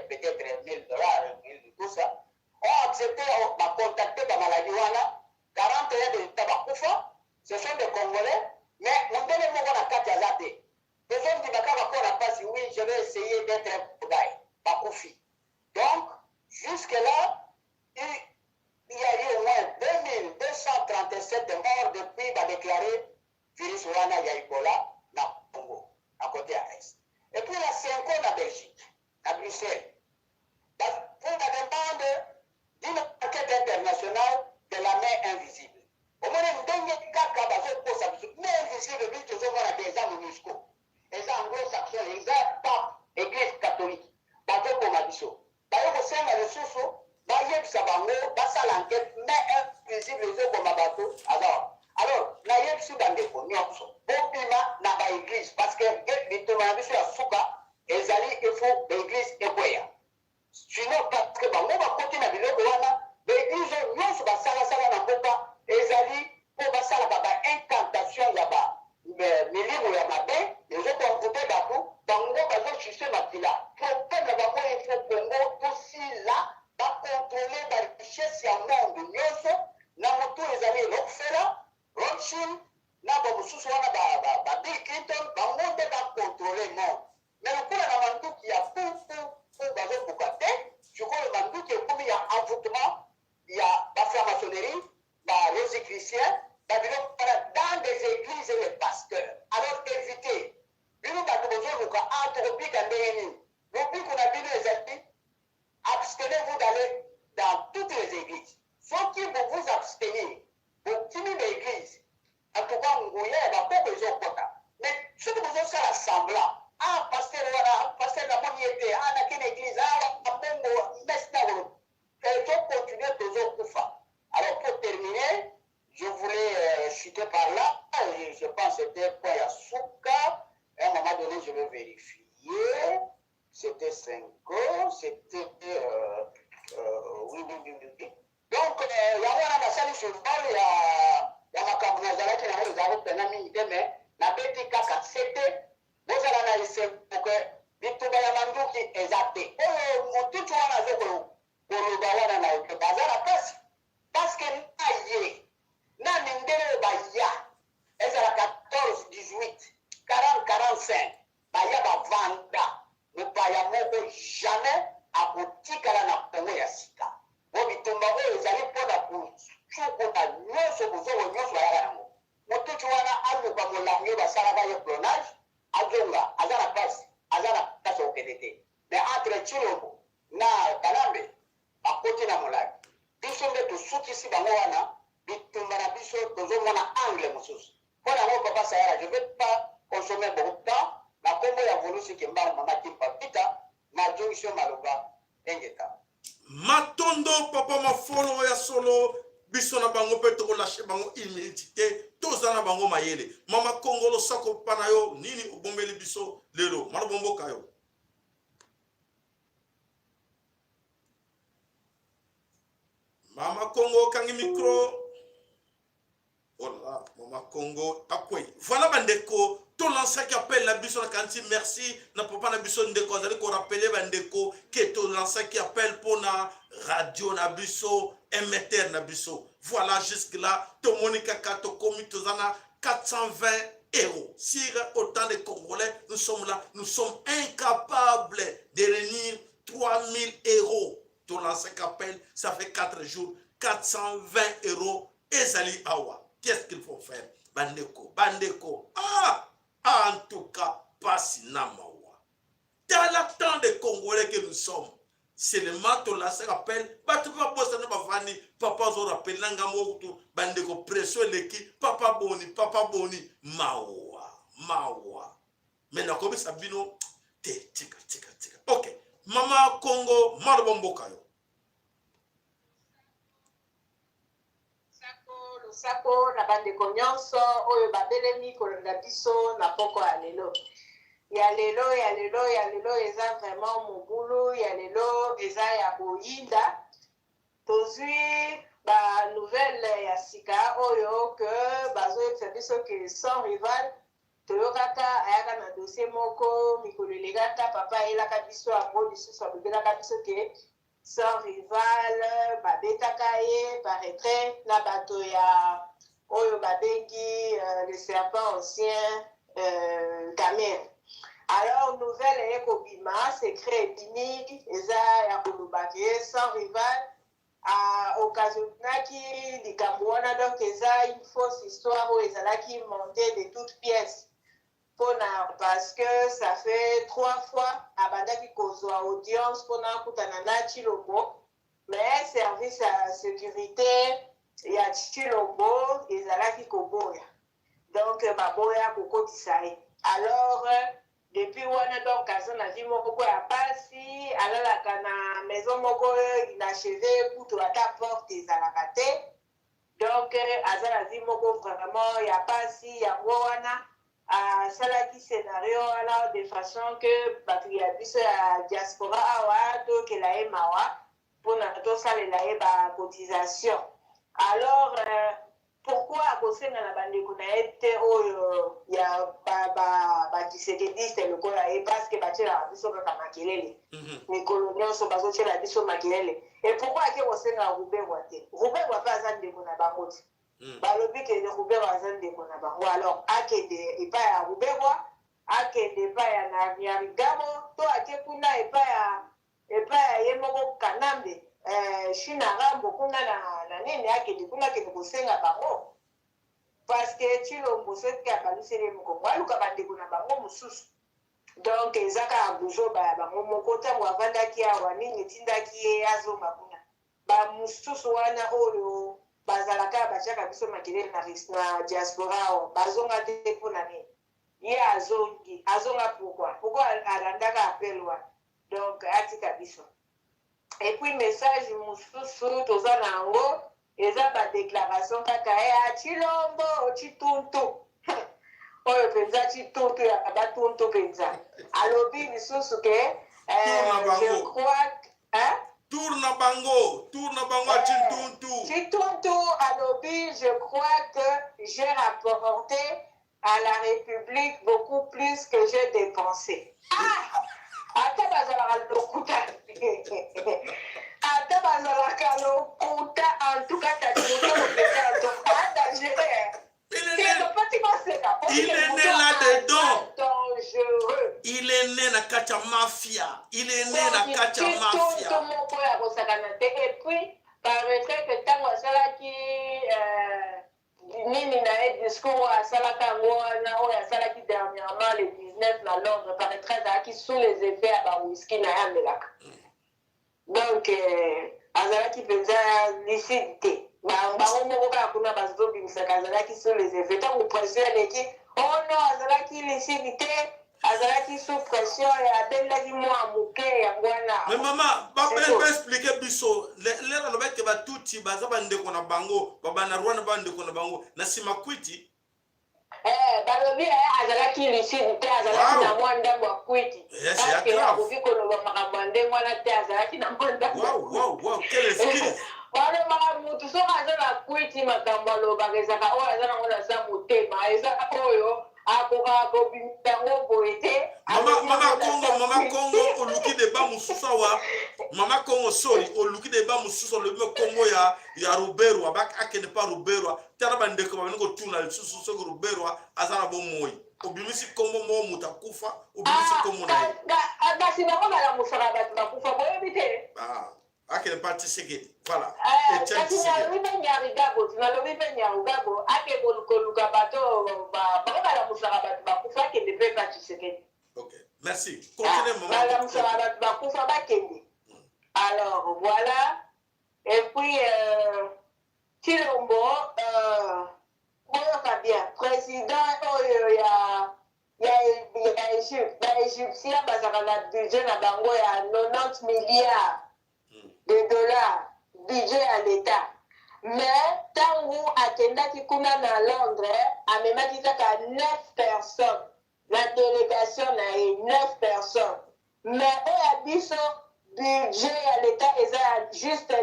peut-être $1000, tout ça. On accepté, on a contacté la maladie, 41 de Tabakoufa, ce sont des Congolais, mais on donne le mot à Katia Zate. Les hommes du Bakaba qu'on a passé, oui, je vais essayer d'être un Poudaï, Bakoufi. Donc, jusque-là, il y a eu au moins 2237 morts depuis va déclarer virus Wana Yaïbola dans le Congo, à côté à l'Est. Et puis, il y a 5 ans en Belgique, à Bruxelles. Pour la demande d'une enquête internationale de la main invisible. Au moins, une dernière carte pour ça, mais invisible, lui, toujours on a des gens MONUSCO. Les anglo-saxons, les papes, église catholique. Bateau comme Abisso. D'ailleurs, au sein de la ressource, Bayeb Sabango, Bassa l'enquête, mais invisible, les autres comme Abato. Alors, Nayeb Soudandeko, Nyonso, Bobima, n'a église, parce que les tomates sur la souka, et Zali, il faut l'église Eboya. Sinon, parce que Bango va continuer à vivre, l'église, Nyonso, Bassala, Sala, Namboka, et Zali, pour Bassala, Baba, incantation, Yaba. Milimu ya mabe, les autres ont coupé d'abou, Bango, Bazo, Chissé, Matila. Problème, la Bango, il faut Congo, aussi là, va contrôler la richesse, ya monde, Nyonso, Namoto, les amis, Rockefeller, Rothschild, Nabo, Souswana, Bill Clinton, Bango, va contrôler le monde. Mais le coup, il y a un mandou qui a pour Bazo Boukate, je crois le mandou qui est comme il y a envoûtement, il y a la franc-maçonnerie, la Rosicrucienne, dans des églises et les pasteurs. Alors évitez. Nous abstenez-vous d'aller dans toutes les églises. Faut que vous vous abstenez. Vous timez l'église. En tout cas, vous voyez, il va pas que les autres. Mais ce que vous avez fait l'assemblant, pasteur, la monnaie, dans quelle église, il faut continuer toujours pour faire. Alors, pour terminer, je voulais chuter par là. Je pense que c'était Koyasuka. À un moment donné, je vais vérifier. C'était 5 ans. C'était. Oui. Donc, il y a un massage sur le bol. Il y a ma camarade qui n'a pas eu de minute, mais la bête kaka, c'était. Vous allez analyser pour que. Bituba Yamandu qui est exacté. Oh, tout le monde a fait pour le Bawana na le bazar à parce que na mindele baya ezala 14 18 40 45 baya ba vanda ne baya moko jamais akotikala na Kongo ya sika bo bitumba oyo ezali mpona kucukuta nyonso bozongo nyonso bayaka nango motutu wana aluka molangi oyo basalaka ye clonage azonga aza na pasi okende te mais entre Chilombo na Kalambe bakoti na molagi biso nde tosukisi bango wana bitumba na biso tozomona angle mosusu mpo nango papa sayara je ne vais pas consommer beaucoup de temps na kombo ya volusi kembango mama kimpa pita na jonction maloba engeta matondo papa mafolo ya solo biso na bango mpe tokolashe bango humilité toza na bango mayele mama kongolo sako pana yo nini obombeli biso lelo mana bomboka yo Mama Congo kangi micro. Voilà, Mama Congo akwe. Voilà bandeko, tout l'ancien qui appelle la biso na kanti merci na papa na biso ndeko azali ko rappeler bandeko que tout l'ancien qui appelle pour na radio na biso émetteur na biso. Voilà jusque là, to monika kato komi tozana 420 euros. Si autant de Congolais, nous sommes là, nous sommes incapables de réunir 3000 euros. Tout l'ancien appelle, ça fait 4 jours, 420 euros. Et Zali Awa, qu'est-ce qu'il faut faire? Bandeko. En tout cas, pas Sinamawa. Dans le temps des Congolais que nous sommes, c'est le matin là, ça rappelle, papa zo rappelle, bandeko, pression l'équipe, papa boni, mawa. Maintenant, comme ça, bino, tika. Ok. Mama Congo Marbombokayo. Sako na bandeko nyonso oyo babelemi kolanda biso na poko ya lelo. Ya lelo eza vraiment mobulu, ya lelo eza ya boyinda. Tozwi ba nouvelle ya sika oyo que bazoyebisa biso ke sans rival toyokaka ayaka na dossier moko mikolo elegata papa ayelaka biso yango lisusu alobelaka biso ke sans rival babetaka ye baretrait na bato ya oyo babengi le serpent ancien Camer. Alors nouvelle ekobima secret ebimi eza ya koloba ke sans rival occasionnaki likambo wana donc eza une fausse histoire oyo ezalaki montée de toutes pièces parce que ça fait 3 fois abandaki kozwa audience mpona kutana na Chilombo mais service ya sécurité ya Chilombo ezalaki koboya donc baboya kokotisa ye. Alors depuis wana donc aza na vie moko ya pasi alalaka na maison moko inachevé kutu ata porte ezalaka te donc aza na vie moko vraiment ya pasi yango wana asalaki scénario wana de façon que bato ya biso ya diaspora awa tokela ye mawa mpona tosalela ye bacotisation. Alors pourquoi akosenga na bandeko na ye te oyo ya bakisekediste lokola ye parce que batielaka biso kaka makelele mikolo nyonso bazotiela biso makelele. Et pourquoi ake kosenga ruberwa te? Ruberwa mpe aza ndeko na bango te balobi ke ruberwa aza ndeko na bango. Alors akende epai ya ruberwa akende epai ya Nyarigabo to ake kuna epai ya ye moko Kanambe China Rambo kuna na nini akende kuna akende kosenga bango parce que Chilombo soki abaluseli mokongo aluka bandeko na bango mosusu donc ezaka abuzoba ya bango moko ntango avandaki awa nini etindaki ye azonga kuna bamosusu wana oyo bazalaka batiaka biso makelele na diaspora awa bazonga te mpona nini ye azonga pourquoi alandaka appel wana donc atika biso. Et puis message mosusu toza na yango eza badéclaration kaka ya Chilombo Chituntu oyo mpenza Chituntu ya batuntu mpenza alobi lisusu ke je crois tourna bango a Chituntu alobi je crois que j'ai rapporté à la République beaucoup plus que j'ai dépensé. Ata bazalaka lokuta en tout cas il est né là-dedans. Il est né na kati ya mafia. Il est né na kati ya mafia. Et puis paraîtrait que ntango asalaki nini na ye discours asalaka yango wana oyo asalaki dernièrement le 19 na Londres paraîtrait azalaki sous les effets ya bawhiski na ye amelaka donc azalaki mpenza licide te bango moko kaka kuna bazobimisaka azalaki sous les effets ntango pression eleki ono azalaki licide te azalaki sous pression abelaki mwa moke yango wana. Mais mama baexplike biso lelo alobaki batuti baza bandeko na bango babana rwana bandeko na bango na nsima kwiti balobi azalaki licide te azalaki na mwa ndambo ya kwiti parceke akoki koloba makambo ya ndenge wana te azalaki na mwa ndambo balobaka mutu soki aza na kwiti makambo alobaka ezaka oyo aza nango na sa motema ezaka oyo akokaka kobimisa yango boye te. Mama Congo oluki deba mosusu awa Mama Congo sori oluki deba mosusu olobi Congo ya Ruberwa akende pa Ruberwa tala bandeko babeni kotuna lisusu soki Ruberwa aza na bomoi obimisi Congo mo mutu akufa obimisi Congo na ye basi bango balamusaka bato bakufa boyebi te akende pa Tshisekedi voilà kasi nalobi mpe Nyarigabo nalobi mpe Nyarigabo ake koluka bato bango balamusaka bato bakufa akende mpe pa Tshisekedi. Ok, merci. Continuez, maman. Alors, voilà. Et puis, Chilombo, bien, président, ya Égypte. Baégyptien bazaka na budget na bango ya 90 milliards de dollars budget ya l'État. Mais ntango akendaki kuna na Londres, amemaki kaka 9 personnes. La délégation na ye 9 personnes. Mais oyo biso budget à l'État est juste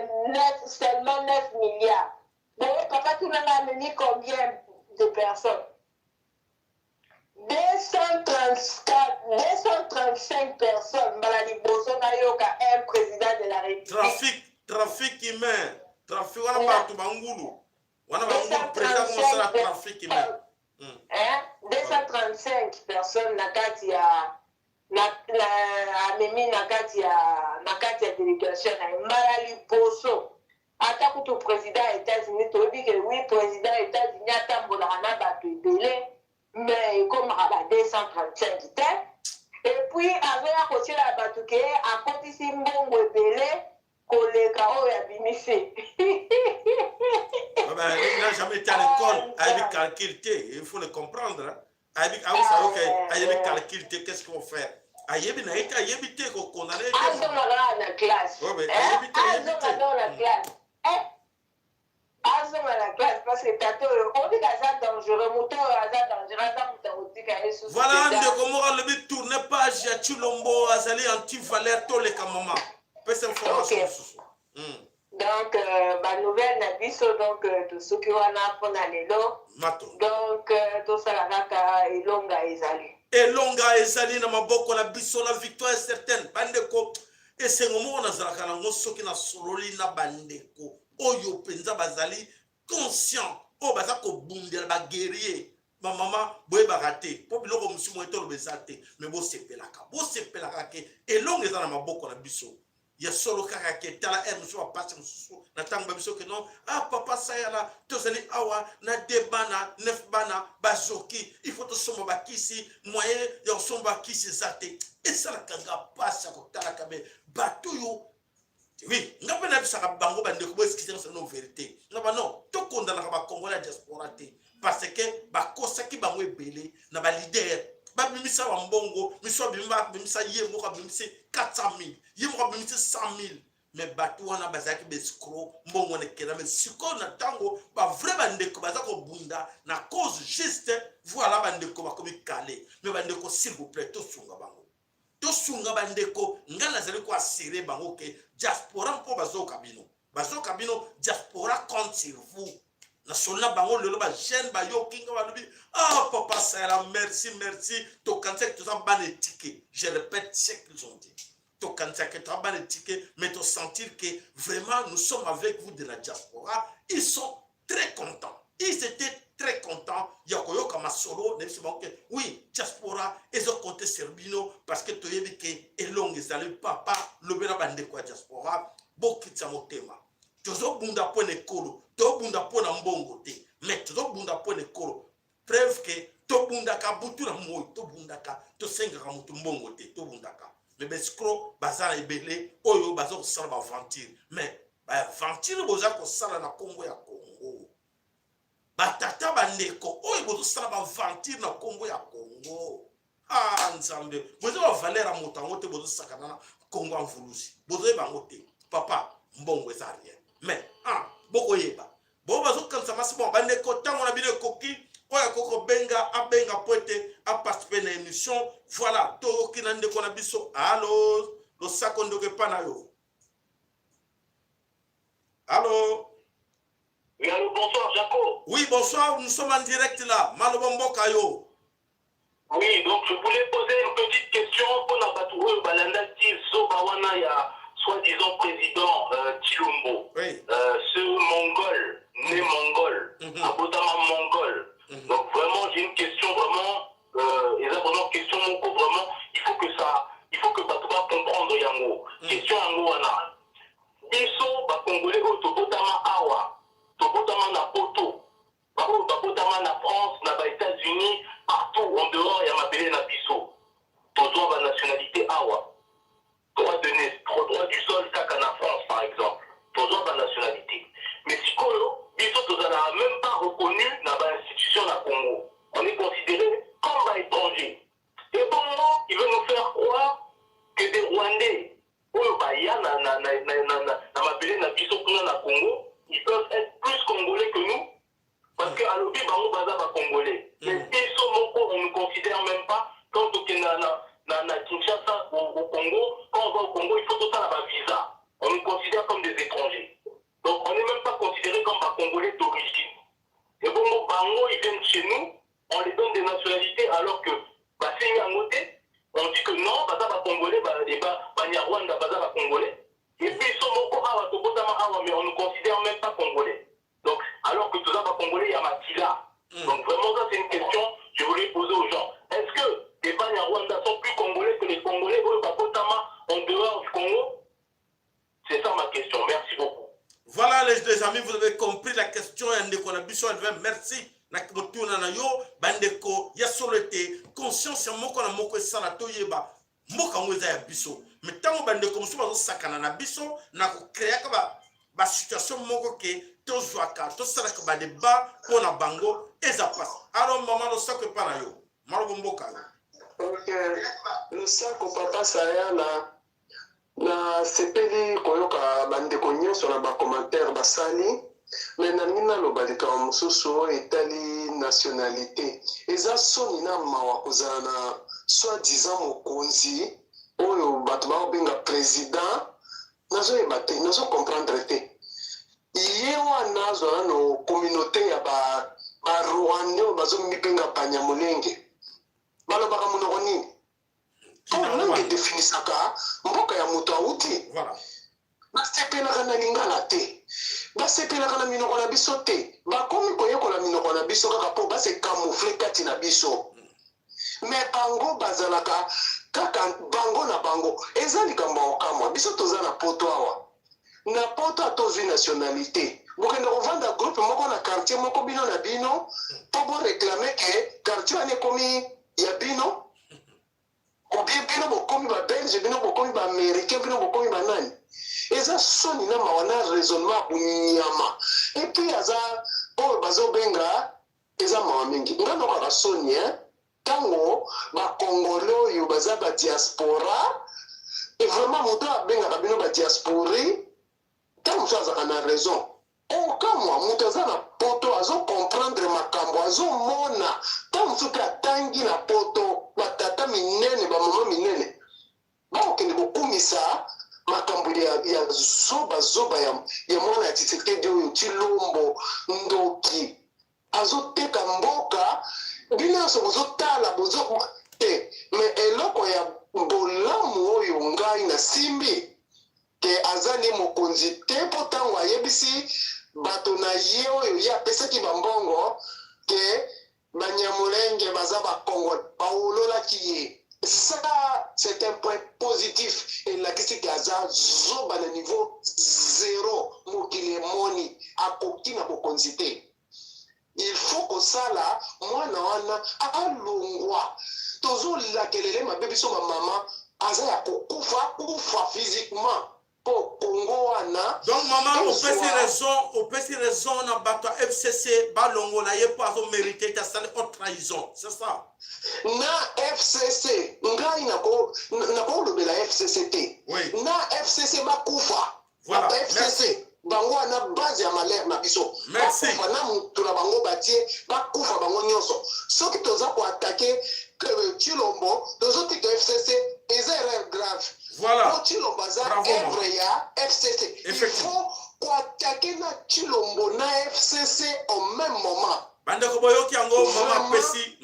seulement 9 milliards. Donc, papa, tout le monde a mené combien de personnes? 235 personnes. Malali Boso Nayoka, un président de la République. Trafic humain. Trafic, on a partout Bangoulou. On a un président qui a trafic humain. 235 personnes na kati ya amemi na kati ya délégation na Malali Boso. Ata kutu président des États-Unis toyebi que oui président des États-Unis atambolaka na bato ebele mais ekomaka ba 235 te et puis azoya kotiela bato ke akotisi mbongo ebele koleka oyo abimisi. Il n'a jamais été à l'école, avec calcul, il faut le comprendre. Avec calcul, qu'est-ce qu'on fait? Ayebi na ita ayebi te ko condamné te. Azomaka na classe. Ayebi te azomaka na classe. Azomaka na classe parce que tato on dit que ça dangereux, moto aza dangereux, ça moto otika Yesu. Voilà un de comment le tourner page ya Chilombo azali anti-valeur to le kamama. Pese information. Donc ba nouvelle na biso donc to soki wana pona lelo. Donc to sala kaka elonga ezali. Elonga ezali na maboko na biso la victoire est certaine. Bandeko esengomo na zalaka na ngosoki na sololi na bandeko. Oyo penza bazali conscient. O baza ko bundela ba guerrier. Ma maman boye barate. Po biloko musumo etolo bezate. Mais bo sepelaka. Bo sepelaka ke elonga ezala na maboko na biso. Ya solo kaka ke tala musu wa passe musu. Na tango biso ke non. Ah papa sayala tozali awa na debana nef bana bazoki. Il faut to somo bakisi moyen ya somo bakisi zate. Et ça la kanga passe ko tala kabe batuyo. Oui, ngape na bisaka bango bande ko eskiser ça non vérité. Non, to kondana ka ba Congo la diaspora te parce que ba kosaki bango ebele na ba leader. Ba bimisa wa mbongo, miso bimisa ye mo ka bimisa 400,000, ye mo ka bimisa 100,000. Mais batu wana bazaki bescro mbongo ne kena mais siko na tango ba vrai bande ko bazako bunda na cause juste voilà bande ko ba komi calé. Mais bande ko s'il vous plaît to sunga bango. To sunga bandeko ngala zali ko assurer bango ke diaspora mpo bazoka bino diaspora compte sur vous na solna bango lelo ba jeune ba yo kinga ba lubi ah papa ça merci to kanza que tu as ban étiquette je répète ce qu'ils ont dit to kanza que tu as ban étiquette mais to sentir que vraiment nous sommes avec vous de la diaspora ils sont très contents. Ils étaient très contents. Yakoyoka Masolo, oui, diaspora, ils ont compté sur Bino parce que tu as dit que Elong est allé papa, le bérabande quoi diaspora, beaucoup de samotema. Tu as bunda point écolo, tu as bunda point mbongo te, mais tu as bunda point écolo. Preuve que tu bunda ka butu na moi, tu bunda ka, tu senga ka mutu mbongo te, tu bunda ka. Mais beskro, bazara ebele, oyo bazar salba aventure. Mais, aventure boza ko sala na Congo ya Congo. Batata bandeko oyo bozo sala ba aventure na Congo ya Congo. Ah nzambe, bozo ba valeur motango te bozo sakana na Congo amvuluzi. Bozo yeba ngote. Papa, mbongo eza rien. Mais boko yeba. Bo bazo kansa masi bon bandeko tango na bile koki oya koko benga abenga poete a participer na émission. Voilà, to kinande ko na biso. Allô, lo sakondo ke pana yo. Allô. Oui, allô, bonsoir, Jaco. Oui, bonsoir, nous sommes en direct là. Malobombo Kayo. Oui, donc je voulais poser une petite question pour la Batourou Balanda Steve Sobawana, il y a soi-disant président Chilombo. Oui. Ce mongol, né mongol, abotama mongol. Donc vraiment, j'ai une question vraiment, et là vraiment, question moko, vraiment, il faut que Batoura comprendre Yango. Question Yango Wana. Biso, Congolais, Tobotama Awa. Tobotama na Poto, Tobotama na France, na États-Unis, partout en dehors, il y a ma belle na Bisso. Tozo la nationalité Awa. Droit de naissance, droit du sol, kaka na France par exemple. Tozo la nationalité. Mais si Kolo, Bisso Tozo n'a même pas reconnu dans l'institution na Congo. On est considéré comme un étranger. mabele na biso kuna na Congo, ils peuvent être plus congolais que nous, parce que à l'obi bango baza ba congolais. Mais biso moko on ne considère même pas quand on est na Kinshasa au Congo, quand on va au Congo, il faut tout ça la visa. On nous considère comme des étrangers. Donc on n'est même pas considéré comme des Congolais d'origine. Et bon, bango ils viennent chez nous, on les donne des nationalités alors que bah c'est un côté. On dit que non, baza ba Congolais, ba Nyarwanda, baza ba Congolais. Et puis mais on ne considère même pas Congolais. Donc, alors que tout ça, ba Congolais, il y a Matila. Donc vraiment, ça c'est une question que je voulais poser aux gens. Est-ce que les Banyarwanda sont plus Congolais que les Congolais en dehors du Congo? C'est ça ma question. Merci beaucoup. Voilà les amis, vous avez compris la question. Merci. Bandeko ya solete conscience moko na moko esala toyeba mboka ngweza ya biso metango bandeko musu bazo sakana na biso na ko créer ba situation moko ke tozwaka tosalaka ba débat pona bango eza passe. Alors maman no sako pana yo malobo mboka OK le sako papa saya na sepeli koyoka bandeko nyonso na ba commentaire basali. Mais nanina lobalika mususu etali nationalité eza soni na mawa kozala na soi-disant mokonzi oyo bato babenga président nazoyeba te nazo comprendre te ye wana azwala no communauté ya barwande oyo bazomibenga banyamulenge balobaka monoko nini ntange definisaka mboka ya moto awuti basepelaka na lingala te basepelaka na minoko na biso te bakomi koyekola minoko na biso kaka mpo base camoufle kati na biso me bango bazalaka kaka bango na bango eza likambo ya kokamwa biso toza na poto awa na poto atozwi nationalité bokende kovanda groupe moko na quartier moko bino na bino mpo boreklame ke quartier wana ekomi ya bino obie bino bokomi babelge bino bokomi baaméricain bino bokomi banani eza soni na mawa na raisonnement bunyama epuis aza oyo bazobenga eza mawa mingi nga nokaka soni ntango bakongole oyo baza badiaspora e vraiment moto abengaka bino badiaspori ntango mosu azaka na raison okamwa moto aza na poto azocomprendre makambo azomona ntango mosu mpe atangi na poto batata minene bamama minene bakokende kokumisa makambo ya zoba ya mwana ya Tshisekedi oyo Tshilombo Ndoki azoteka mboka bino nyonso bozotala te me eloko ya bolamu oyo ngai na simbi ke azali mokonzi te mpo ntango ayebisi bato na ye oyo ye apesaki bambongo ke banyamulenge baza bakongo baololaki ye. Ça, c'est un point positif. Et la question qui a zoba le niveau zéro, mokile moni, a kokina bokonzité. Il faut que ça là, moi na wana, a longwa. Tozo la kelele ma bébé so ma maman, aza ya kufa physiquement. Pour Congo wana. Donc maman, on peut si raison na bato FCC balongo na ye pas mérité ta salle haute trahison, c'est ça. Na FCC ngai nako lobela FCC te. Oui. Na FCC bakufa. Voilà. FCC bango na base ya malheur na biso. Merci. Bakufa na mutu na bango batie bakufa bango nyonso. Soki toza ko attaquer Tshilombo, tozo tika FCC eza erreur grave. Voilà. Tshilombo za œuvre ya FCC. Il faut ko attaquer na Tshilombo na FCC au même moment. Bandeko boyoki yango maman pesi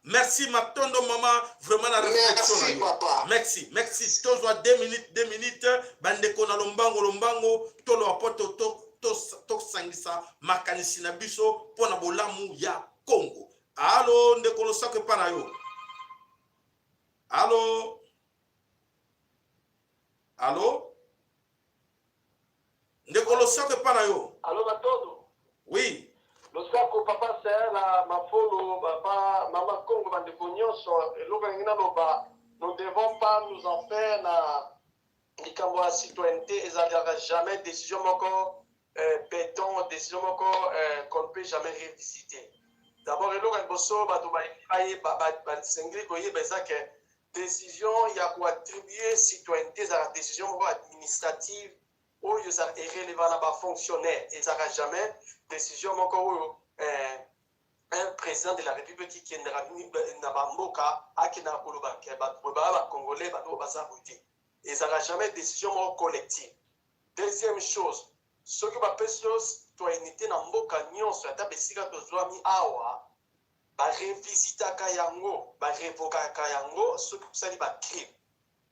merci matondo maman vraiment la réflexion. Merci papa. Merci. Tozwa 2 minutes bandeko na lombango tolo apoto to sangisa makanisi na biso pona bolamu ya Congo. Allo ndeko lo sako pana yo. Allo ndeko lo sako pana yo. Allo batodo. Oui. Losako papa c'est la mafolo papa maman Congo bandeko nyonso eloka ngina loba nous ne devons pas nous en faire na likambo ya citoyenneté ezalaka jamais décision moko béton décision moko qu'on ne peut jamais revisiter. D'abord eloka boso bato ba sengli koyeba ça que décision ya ko attribuer citoyenneté à la décision moko administrative oyo ezala irrelevant na bafonctionnaire ezalaka jamais décision moko oyo un président de la république qui kendera na bamboka akendaka koloba ke bato baya bacongolais bato baza boye te ezalaka jamais décision moko collective. Deuxième chose, soki bapesi yo citoyenneté na mboka nyonso ata besika tozwami awa barevisitaka yango barevokaka yango soki osali bacrime.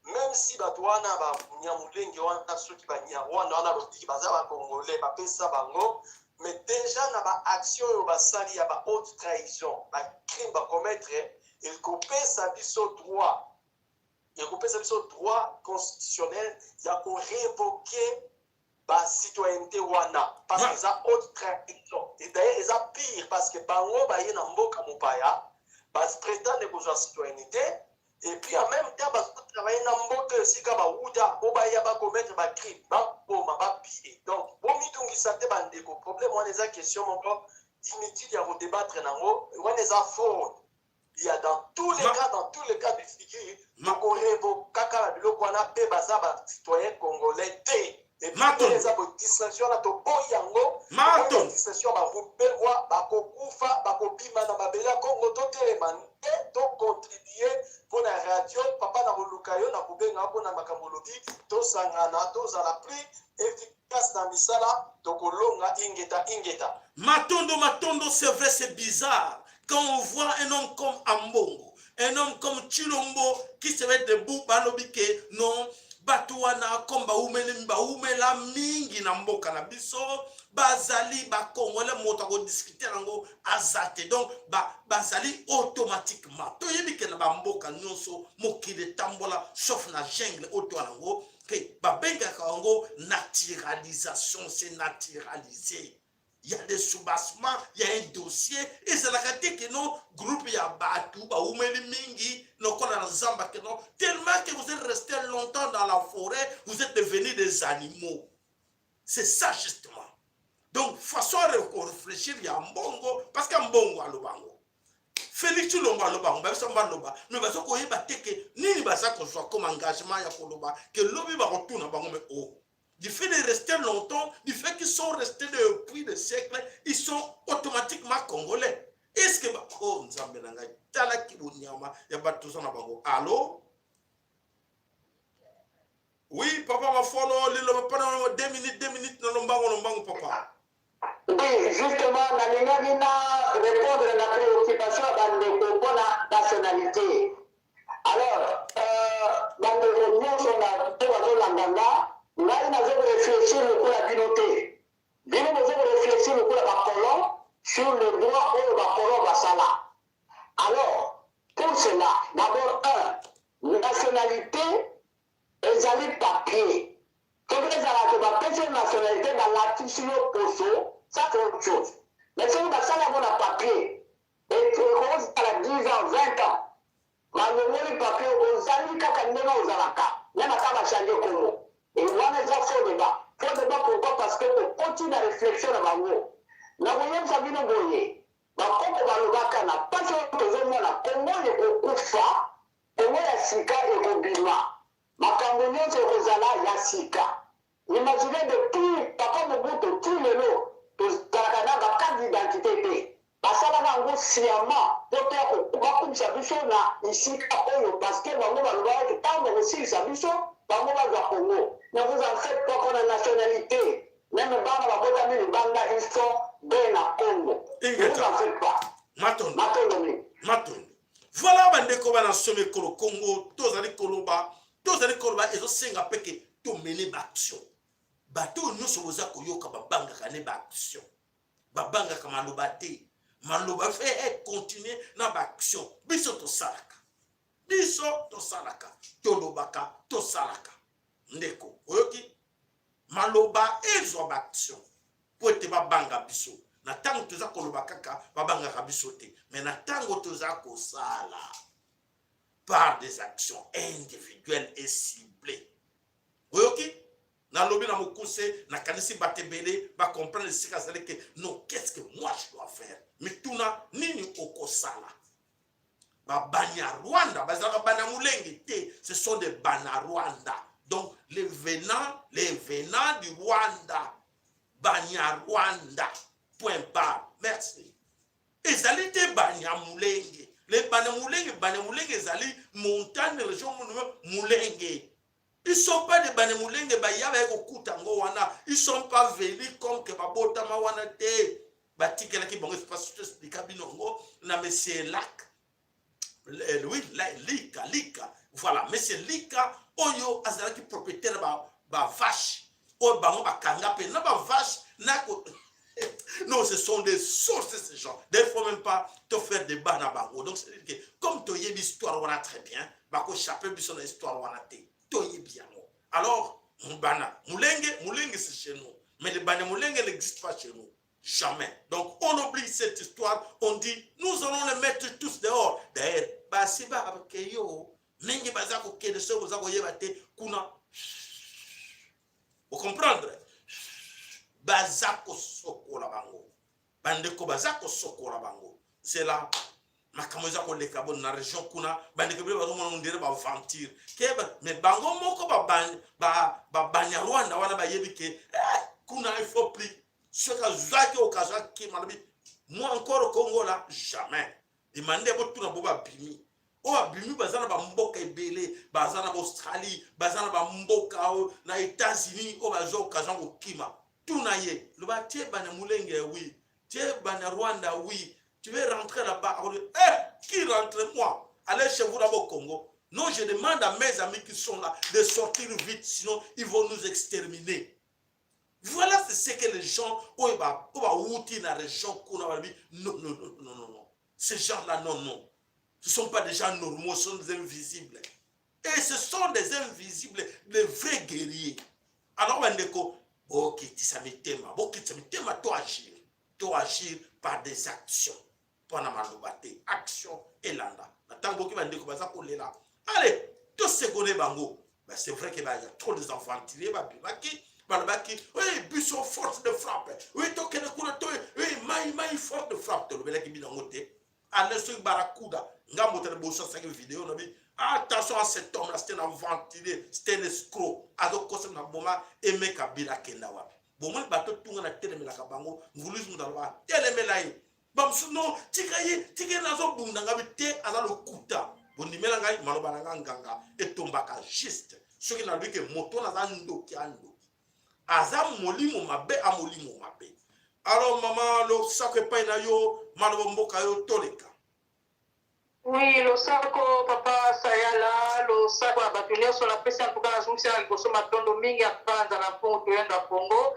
Même si bato wana banyamulenge wana soki banyarwanda wana lobiki baza bacongolais bapesa bango, mais déjà na baaction oyo basali ya bahaute trahison bacrime bacommettre ekopesa biso droit constitutionnel ya korevoke bacitoyenneté wana parce que eza haute trahison. Et d'ailleurs eza pire parce que bango baye na mboka mopaya baprétende kozwa citoyenneté et puis en même temps bazotravaille na mboka esika bauta bobaya bakomettre bacrime baboma bapie. Donc bomitungisa te bandeko problème wana eza question moko inutile ya kodébattre nango wana eza fraude. Il y a dans tous les cas de figure makorevo kaka na biloko wana pe baza ba citoyen congolais te. Et puis les distinction na to boyango distinction ba rubelwa bakokufa bakobima na babela Congo to telema to contribuer pour la radio papa na molukayo na kubenga ko na makambolobi to sangana to za la plus efficace dans misala to kolonga ingeta. Matondo, c'est vrai, c'est bizarre. Quand on voit un homme comme Ambongo, un homme comme Chilombo qui se met debout, balobike, non, Batouana, comme Baoumela, Mingi, Namboka, Nabiso, Bazali, Bakongole, Motako, discuter, Nango, Azate. Donc, Bazali automatiquement. Toyebike, Namboka, Nyonso, Moki de Tambola, sauf na jungle, Otoango, que Babenga Kango, naturalisation, c'est naturalisé. Il y a des soubassements, il y a un dossier, et c'est la qualité que nos groupes, il y a Batou, Baoumeli Mingi, nos Zamba, tellement que vous êtes restés longtemps dans la forêt, vous êtes devenus des animaux. C'est ça justement. Donc, façon de réfléchir, il y a Mbongo, parce qu'un Mbongo a le bango. Félix Chulombo a le bango, mais parce qu'on y a que ni basa qu'on soit comme engagement, il y a Koloba, que l'objet va retourner à bango, mais oh. Du fait de rester longtemps, du fait qu'ils sont restés depuis des siècles, ils sont automatiquement congolais. Est-ce que... Oh, Nzambenanga, Talaki Bouniama, il y a pas tout ça dans Bango. Allô? Oui, papa m'a follow, pendant 2 minutes, non, Bango, papa. Oui, justement, la Nina répondre à la préoccupation de la nationalité. Alors, dans le réunion sur la Lambanda, nous avons réfléchi sur la communauté. Nous avons réfléchi sur la colonne, sur le droit où la colonne va s'aller. Alors, pour cela, d'abord, la nationalité, les alliés papier. Quand les alliés de nationalité dans l'article poso, ça c'est autre chose. Mais si vous avez un papier, et que vous avez 10 ans, 20 ans, vous avez un papier, vous avez un papier, vous avez un papier, et voilà, ça faux débat. Faux débat pourquoi? Parce que pour continuer la réflexion dans le monde, nous avons sabi no boye. Ba koko ba lobaka na pas que mona Congo le kokufa, Congo ya sika et kobima. Makambo nyonso kozala ya sika. Imaginez depuis papa Mobutu tout le lot, tozalaka na ba carte d'identité te. Basalaka ngo siama, poto bakumisa biso na isika oyo parce que bango balobaka ntango kosilisa biso bango bazwa Congo. Ne vous en faites pas pour la nationalité. Même dans la Botamie, les bandes, ils sont bien à Congo. Ne vous en faites pas. Matondo. Voilà, bandeko bana somme kolo Congo, tozali koloba, ezo senga peke to mener action. Bato nous soza koyoka babanga kane ba action. Babanga kama lobate. Maloba fait continuer na ba action. Biso to salaka. Tolobaka to salaka. Ndeko oyoki maloba ezo action po te babanga biso na tango toza koloba kaka babanga biso te mais na tango toza kosala par des actions individuelles et ciblées oyoki na lobi na mokuse na kanisi batebele ba comprendre ce que non, qu'est-ce que moi je dois faire mais tuna nini okosala ba banya Rwanda bazaka bana mulenge te, ce sont des bana Rwanda. Donc, les venants du Rwanda, Banyarwanda, point barre. Merci. Ezali te Banyamulenge. Les Banyamulenge, ezali montagne, région, Mulenge. Ils ne sont pas des Banyamulenge, ils ne sont pas venus comme que Babotama wana te. Batikela ki bongo espace explica binongo na monsieur Lac. Oui, Lika. Voilà, monsieur Lika, oyo azalaki propriétaire ba vache. Oyo bango bakanga pe na ba vache na ko. Non, ce sont des sources, ces gens. Des fois même pas te faire des bas na bango. Donc, c'est-à-dire que comme tu y l'histoire, on a très bien, bako chapeau son histoire, on a te. Tu y bien. Alors, Moulenge, c'est chez nous. Mais le Bana Moulenge n'existe pas chez nous. Jamais. Donc, on oublie cette histoire. On dit, nous allons les mettre tous dehors. D'ailleurs, Basiba Abakeyo, Mengi Bazako Kedeso, vous avez kuna. Vous comprenez? Bazako Soko la Bango. Bandeko Bazako Soko la Bango. C'est là. Makamoza ko le kabon na région kuna bandeko be bazo mona ndire ba venture keba mais bango moko ba Banyarwanda wana ba yebike kuna il faut plus ce que zaki okaza ki malabi moi encore au Congo là jamais demandez bo tuna bo ba bimi o abimi bazana ba mboka ebele bazana ba Australie bazana ba mboka na États-Unis o bazo okaza ko kima tuna ye le ba tie Banyamulenge oui tie Banyarwanda oui. Tu veux rentrer là-bas, qui rentre moi? Allez chez vous d'abord au Congo. Non, je demande à mes amis qui sont là de sortir vite, sinon ils vont nous exterminer. Voilà ce que les gens ont outil dans la région. Non. Ces gens-là, non. Ce ne sont pas des gens normaux, ce sont des invisibles. Et ce sont des invisibles, des vrais guerriers. Alors, toi agir par des actions. Action et landa. Allez, tout ce qu'on est bango. C'est vrai qu'il y a trop des enfants tirés, oui, buisson force de frappe. Oui, maï force de frappe. Allez, sur Barakuda, vidéo, attention à cet homme-là, c'était un ventilé, c'était un escroc. Alors, quand on a boma, aimé Kabila Kendawa. Bon, moi, bateau tout na télé la kabango, voulu nous d'avoir télé melaï. Bam non, tikaye nazo bunda ngabi te azalo kuta. Bondi melangai maloba nganga et tombaka juste. Ce qui n'a vu que moto na zando kiando. Azam molimo mabe amolimo mabe. Alors maman lo sakwe pa na yo maloba mboka yo toleka. Oui, le sako papa sayala, le sako abatunio sur la presse en tout cas la zumsi na liboso matondo mingi apanza na pongo toyenda Congo.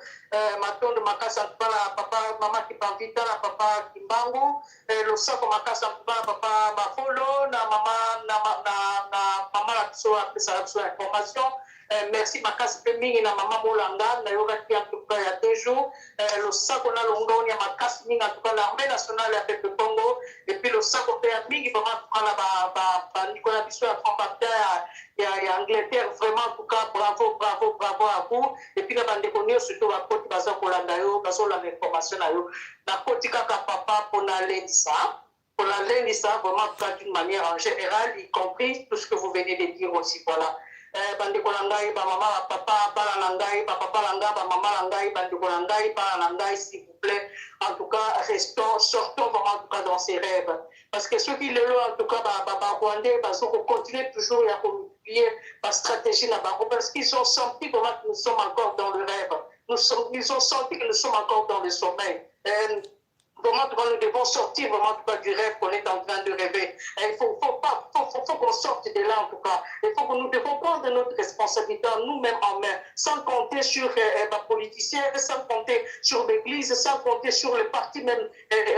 Matondo makasa mpala papa mama kipavita na papa Kimbangu. Le sako makasa mpala papa Bafolo na mama na mama la biso apesa la biso information. Merci makasi pe mingi na mama Bolanga na yoga qui en tout cas il y a 2 jours. Le sako na longa on y a makasi mingi en tout cas l'armée nationale a fait le Congo et puis le sako pe mingi vraiment ba Nicolas Bissou a combattant il y a Angleterre vraiment en tout cas bravo à vous et puis la bande de surtout à côté baza kolanda yo bazo la information na yo na côté kaka papa pour la lendisa vraiment d'une manière en général y compris tout ce que vous venez de dire aussi voilà. Bandeko langai ba mama papa bala langai ba papa langa ba mama langai bandeko langai bala langai s'il vous plaît en tout cas sortons vraiment en tout cas dans ces rêves parce que ceux qui le ont en tout cas ba Rwandais ba sont continuer toujours à multiplier la stratégie là-bas parce qu'ils ont senti vraiment que nous sommes encore dans le rêve ils ont senti que nous sommes encore dans le sommeil. Vraiment, nous devons sortir vraiment du rêve qu'on est en train de rêver. Il faut qu'on sorte de là en tout cas. Il faut que nous devons prendre notre responsabilité nous-mêmes en main, sans compter sur les politiciens, sans compter sur l'Église, sans compter sur les partis même,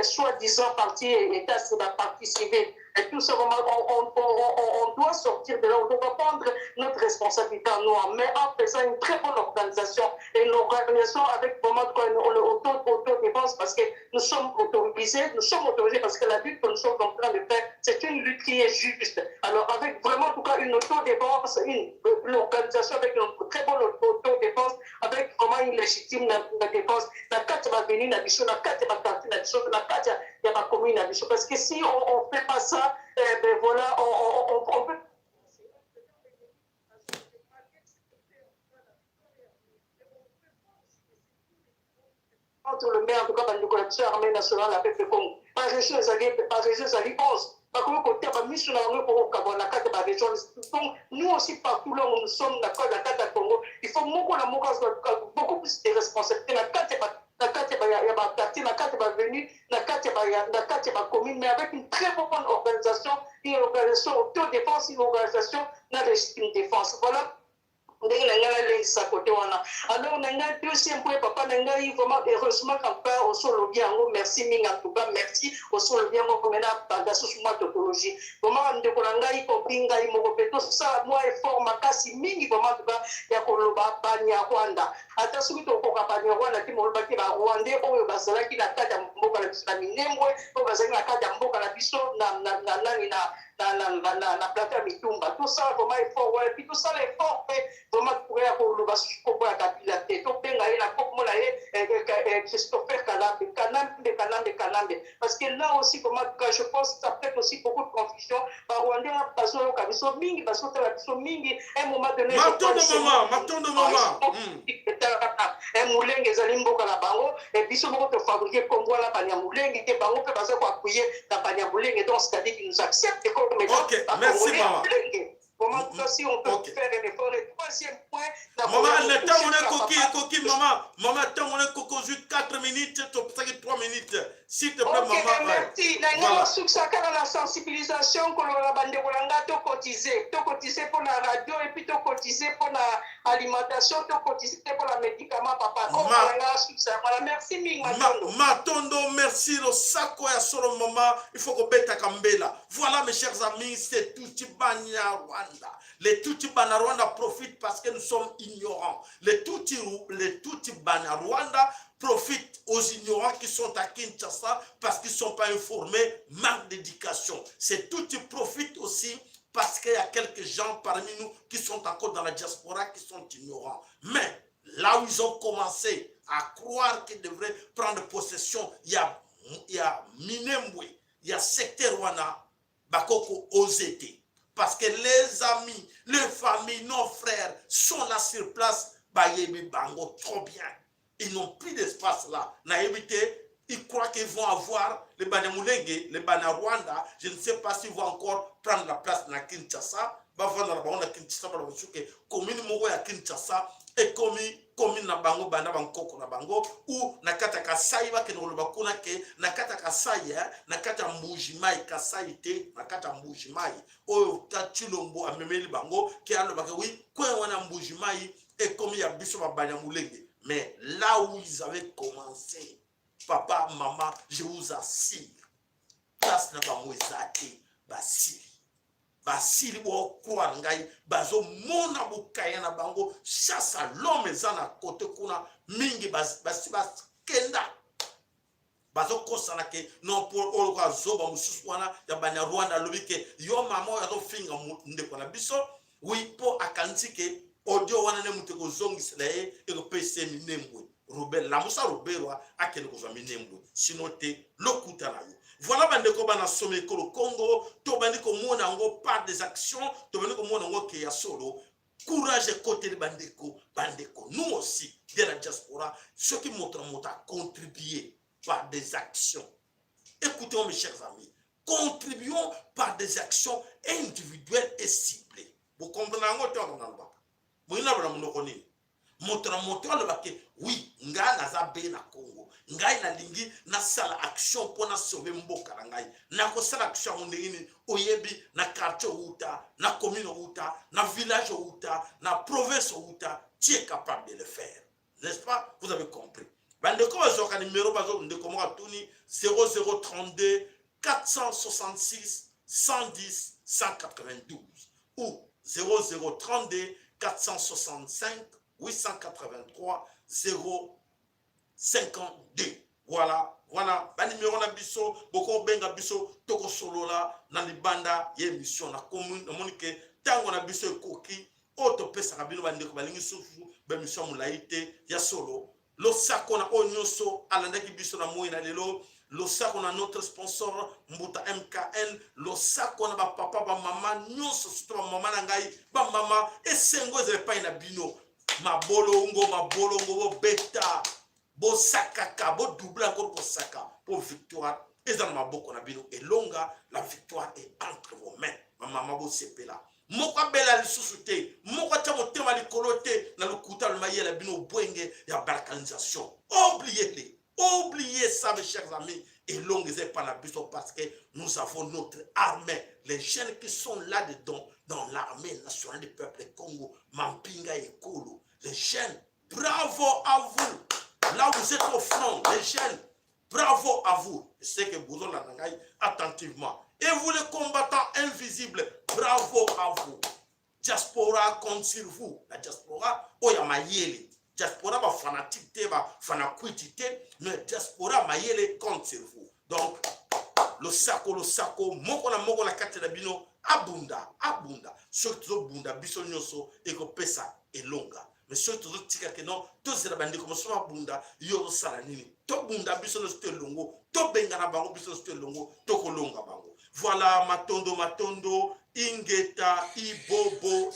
soi-disant partis État, sur la partie civile. Et tout ça, on doit sortir de là, on doit prendre notre responsabilité en nous en main en faisant une très bonne organisation. Et une organisation avec vraiment autodéfense parce que nous sommes autorisés parce que la lutte que nous sommes en train de faire, c'est une lutte qui est juste. Alors avec vraiment en tout cas une autodéfense, une organisation avec une très bonne autodéfense, avec vraiment une légitime défense, la carte va venir, la mission, la carte va partir, la mission, la carte, il y a ma commune, la mission. Parce que si on ne fait pas ça, ben voilà, on peut entre le maire, en tout cas, de l'armée nationale, la PPC Congo. Par région, ils allaient 11. Par contre, côté de la mission, on a quatre régions. Donc, nous aussi, partout là où nous sommes, la carte Congo, il faut beaucoup plus de responsabilités. La carte venue, la carte commune, mais avec une très bonne organisation, une organisation autodéfense, une organisation dans légitime défense. Voilà. Alors, deuxième point, papa, vraiment, heureusement, au solo bien, merci, en tout cas, merci, au solo bien, comme la sous-moi tautologie. Vraiment, on a compinga, ça, moi, effort, ma casse, mini, vraiment, en tout cas, il y a Koloba, Banya, Rwanda. Attention, il y a Banya, Rwanda, qui m'a dit, Rwandais, oh, Bazala, qui n'a pas d'amboka, la minemwe, oh, Bazala, n'a pas d'amboka, la biso, na plata mitumba tout ça vraiment effort ouais puis tout ça l'effort fait vraiment pour le bas pour la capilité to benga ila comme la Christopher Kalambe parce que là aussi comment je pense ça peut aussi beaucoup de confusion par Rwandais parce que kabiso mingi parce que la biso mingi un moment donné matondo mama un moulin ezali mboka na bango et biso moko to fabriquer comme voilà banyamulenge te bango pe baza ko appuyer na banyamulenge donc c'est-à-dire qu'ils nous acceptent. Ok, merci maman. Comment si on peut faire un effort. Et troisième point, maman, le temps on est coquille, maman, tant on est coco, juste 4 minutes, 3 minutes. S'il te plaît, maman. Merci. Voilà. La sensibilisation, qu'on a cotisé pour la radio et puis cotisé pour l'alimentation, cotisé pour la médicament, papa. Merci, Matondo, merci. Le sako ya solo maman, il faut que beta kambela. Voilà, mes chers amis, c'est tout Banya Rwanda. Les Tutsi Bana Rwanda profitent parce que nous sommes ignorants. Les Tutsi Bana Rwanda profitent aux ignorants qui sont à Kinshasa parce qu'ils ne sont pas informés, manque d'éducation. Ces Tutsi profitent aussi parce qu'il y a quelques gens parmi nous qui sont encore dans la diaspora qui sont ignorants. Mais là où ils ont commencé à croire qu'ils devraient prendre possession, il y a Minembwe, il y a secteur Rwanda, Bakoko OZT. Parce que les amis, les familles, nos frères sont là sur place, Bayebi Bango, trop bien. Ils n'ont plus d'espace là. Ils croient qu'ils vont avoir les Banyamulenge, les Banyarwanda. Je ne sais pas s'ils vont encore prendre la place dans Kinshasa. Et commune na bango bana bankoko na bango ou nakata kasai ba ke no bakuna ke nakata kasai nakata mbujimai kasai te nakata mbujimai o tachilombo amemeli bango ke alo ba ke oui kwa wana mbujimai et comme ya biso ba Banyamulenge. Mais là où ils avaient commencé, papa maman, je vous assure, place na bango ezate basili basili bo kwa ngai bazo mona bukaya na bango chasse à l'homme ezana kote kuna mingi basi kenda bazo kosana ke non pour oloka zoba mususu wana ya Banyarwanda lobike yo mama ya to finga ndeko na biso oui po akantike audio wana ne muteko zongisela e ko pese Minembwe Robert la musa Robertwa akene ko za Minembwe sinote lokuta na yo. Voilà bandeko bana somé ko Congo to bandiko mona ngo par des actions to bandiko mona ngo ke ya solo courage côté de bandeko nous aussi de la diaspora ceux qui montrent à contribuer par des actions. Écoutez mes chers amis, contribuons par des actions individuelles et ciblées. Vous comprenez ngo to ngamba mwina bana munokoni montra le baké oui nga naza be na Congo ngai na lingi na sala action pona sauver mboka na ngai na ko sala action ndengini oyebi na quartier uta na commune uta na village uta na province uta tu es capable de le faire, n'est-ce pas? Vous avez compris. Bande ko bazoka numéro bazo ndeko mo atuni 0032 466 110 192 ou 0032 465 883 052. Voilà. Ba numéro na biso boko benga biso toko solo la na libanda ye mission na commune na monike tango na biso ekoki auto pesa ka bino bandeko balingi susu ba mission mulaite ya solo lo sako na onyoso alandaki biso na moyi na lelo lo sako na notre sponsor Mbuta MKN lo sako na ba papa ba mama nyonso surtout ba mama na ngai ba mama esengo ezele pa na bino mabolongo beta bo sakaka bo double encore bo saka pour victoire ezana maboko na bino elonga. La victoire est entre vos mains. Maman bo sepela moko bela lisusu te moko ta motema likolo te na lokuta le mayela bino bwenge ya balkanisation. Oubliez ça mes chers amis. Et longue pas la biso parce que nous avons notre armée. Les jeunes qui sont là-dedans dans l'armée nationale du peuple Congo, Mampinga et Kolo. Les jeunes, bravo à vous. Là vous êtes au front, les jeunes, bravo à vous. Je sais que vous avez attentivement. Et vous les combattants invisibles, bravo à vous. Diaspora compte sur vous. La diaspora, oyamayeli. Diaspora va fanatique, va fanakuitité, mais diaspora mayele compte sur vous. Donc, le sako, moko na kate na bino, abunda. Surtout bunda, biso nyoso, eko pesa, elonga. Mais surtout tika que non, tous ces bandits comme ça bunda, yoro salanini. To bunda, biso no ste longo, to bengana bango, biso no ste longo, to kolonga bango. Voilà, matondo, ingeta, ibobo.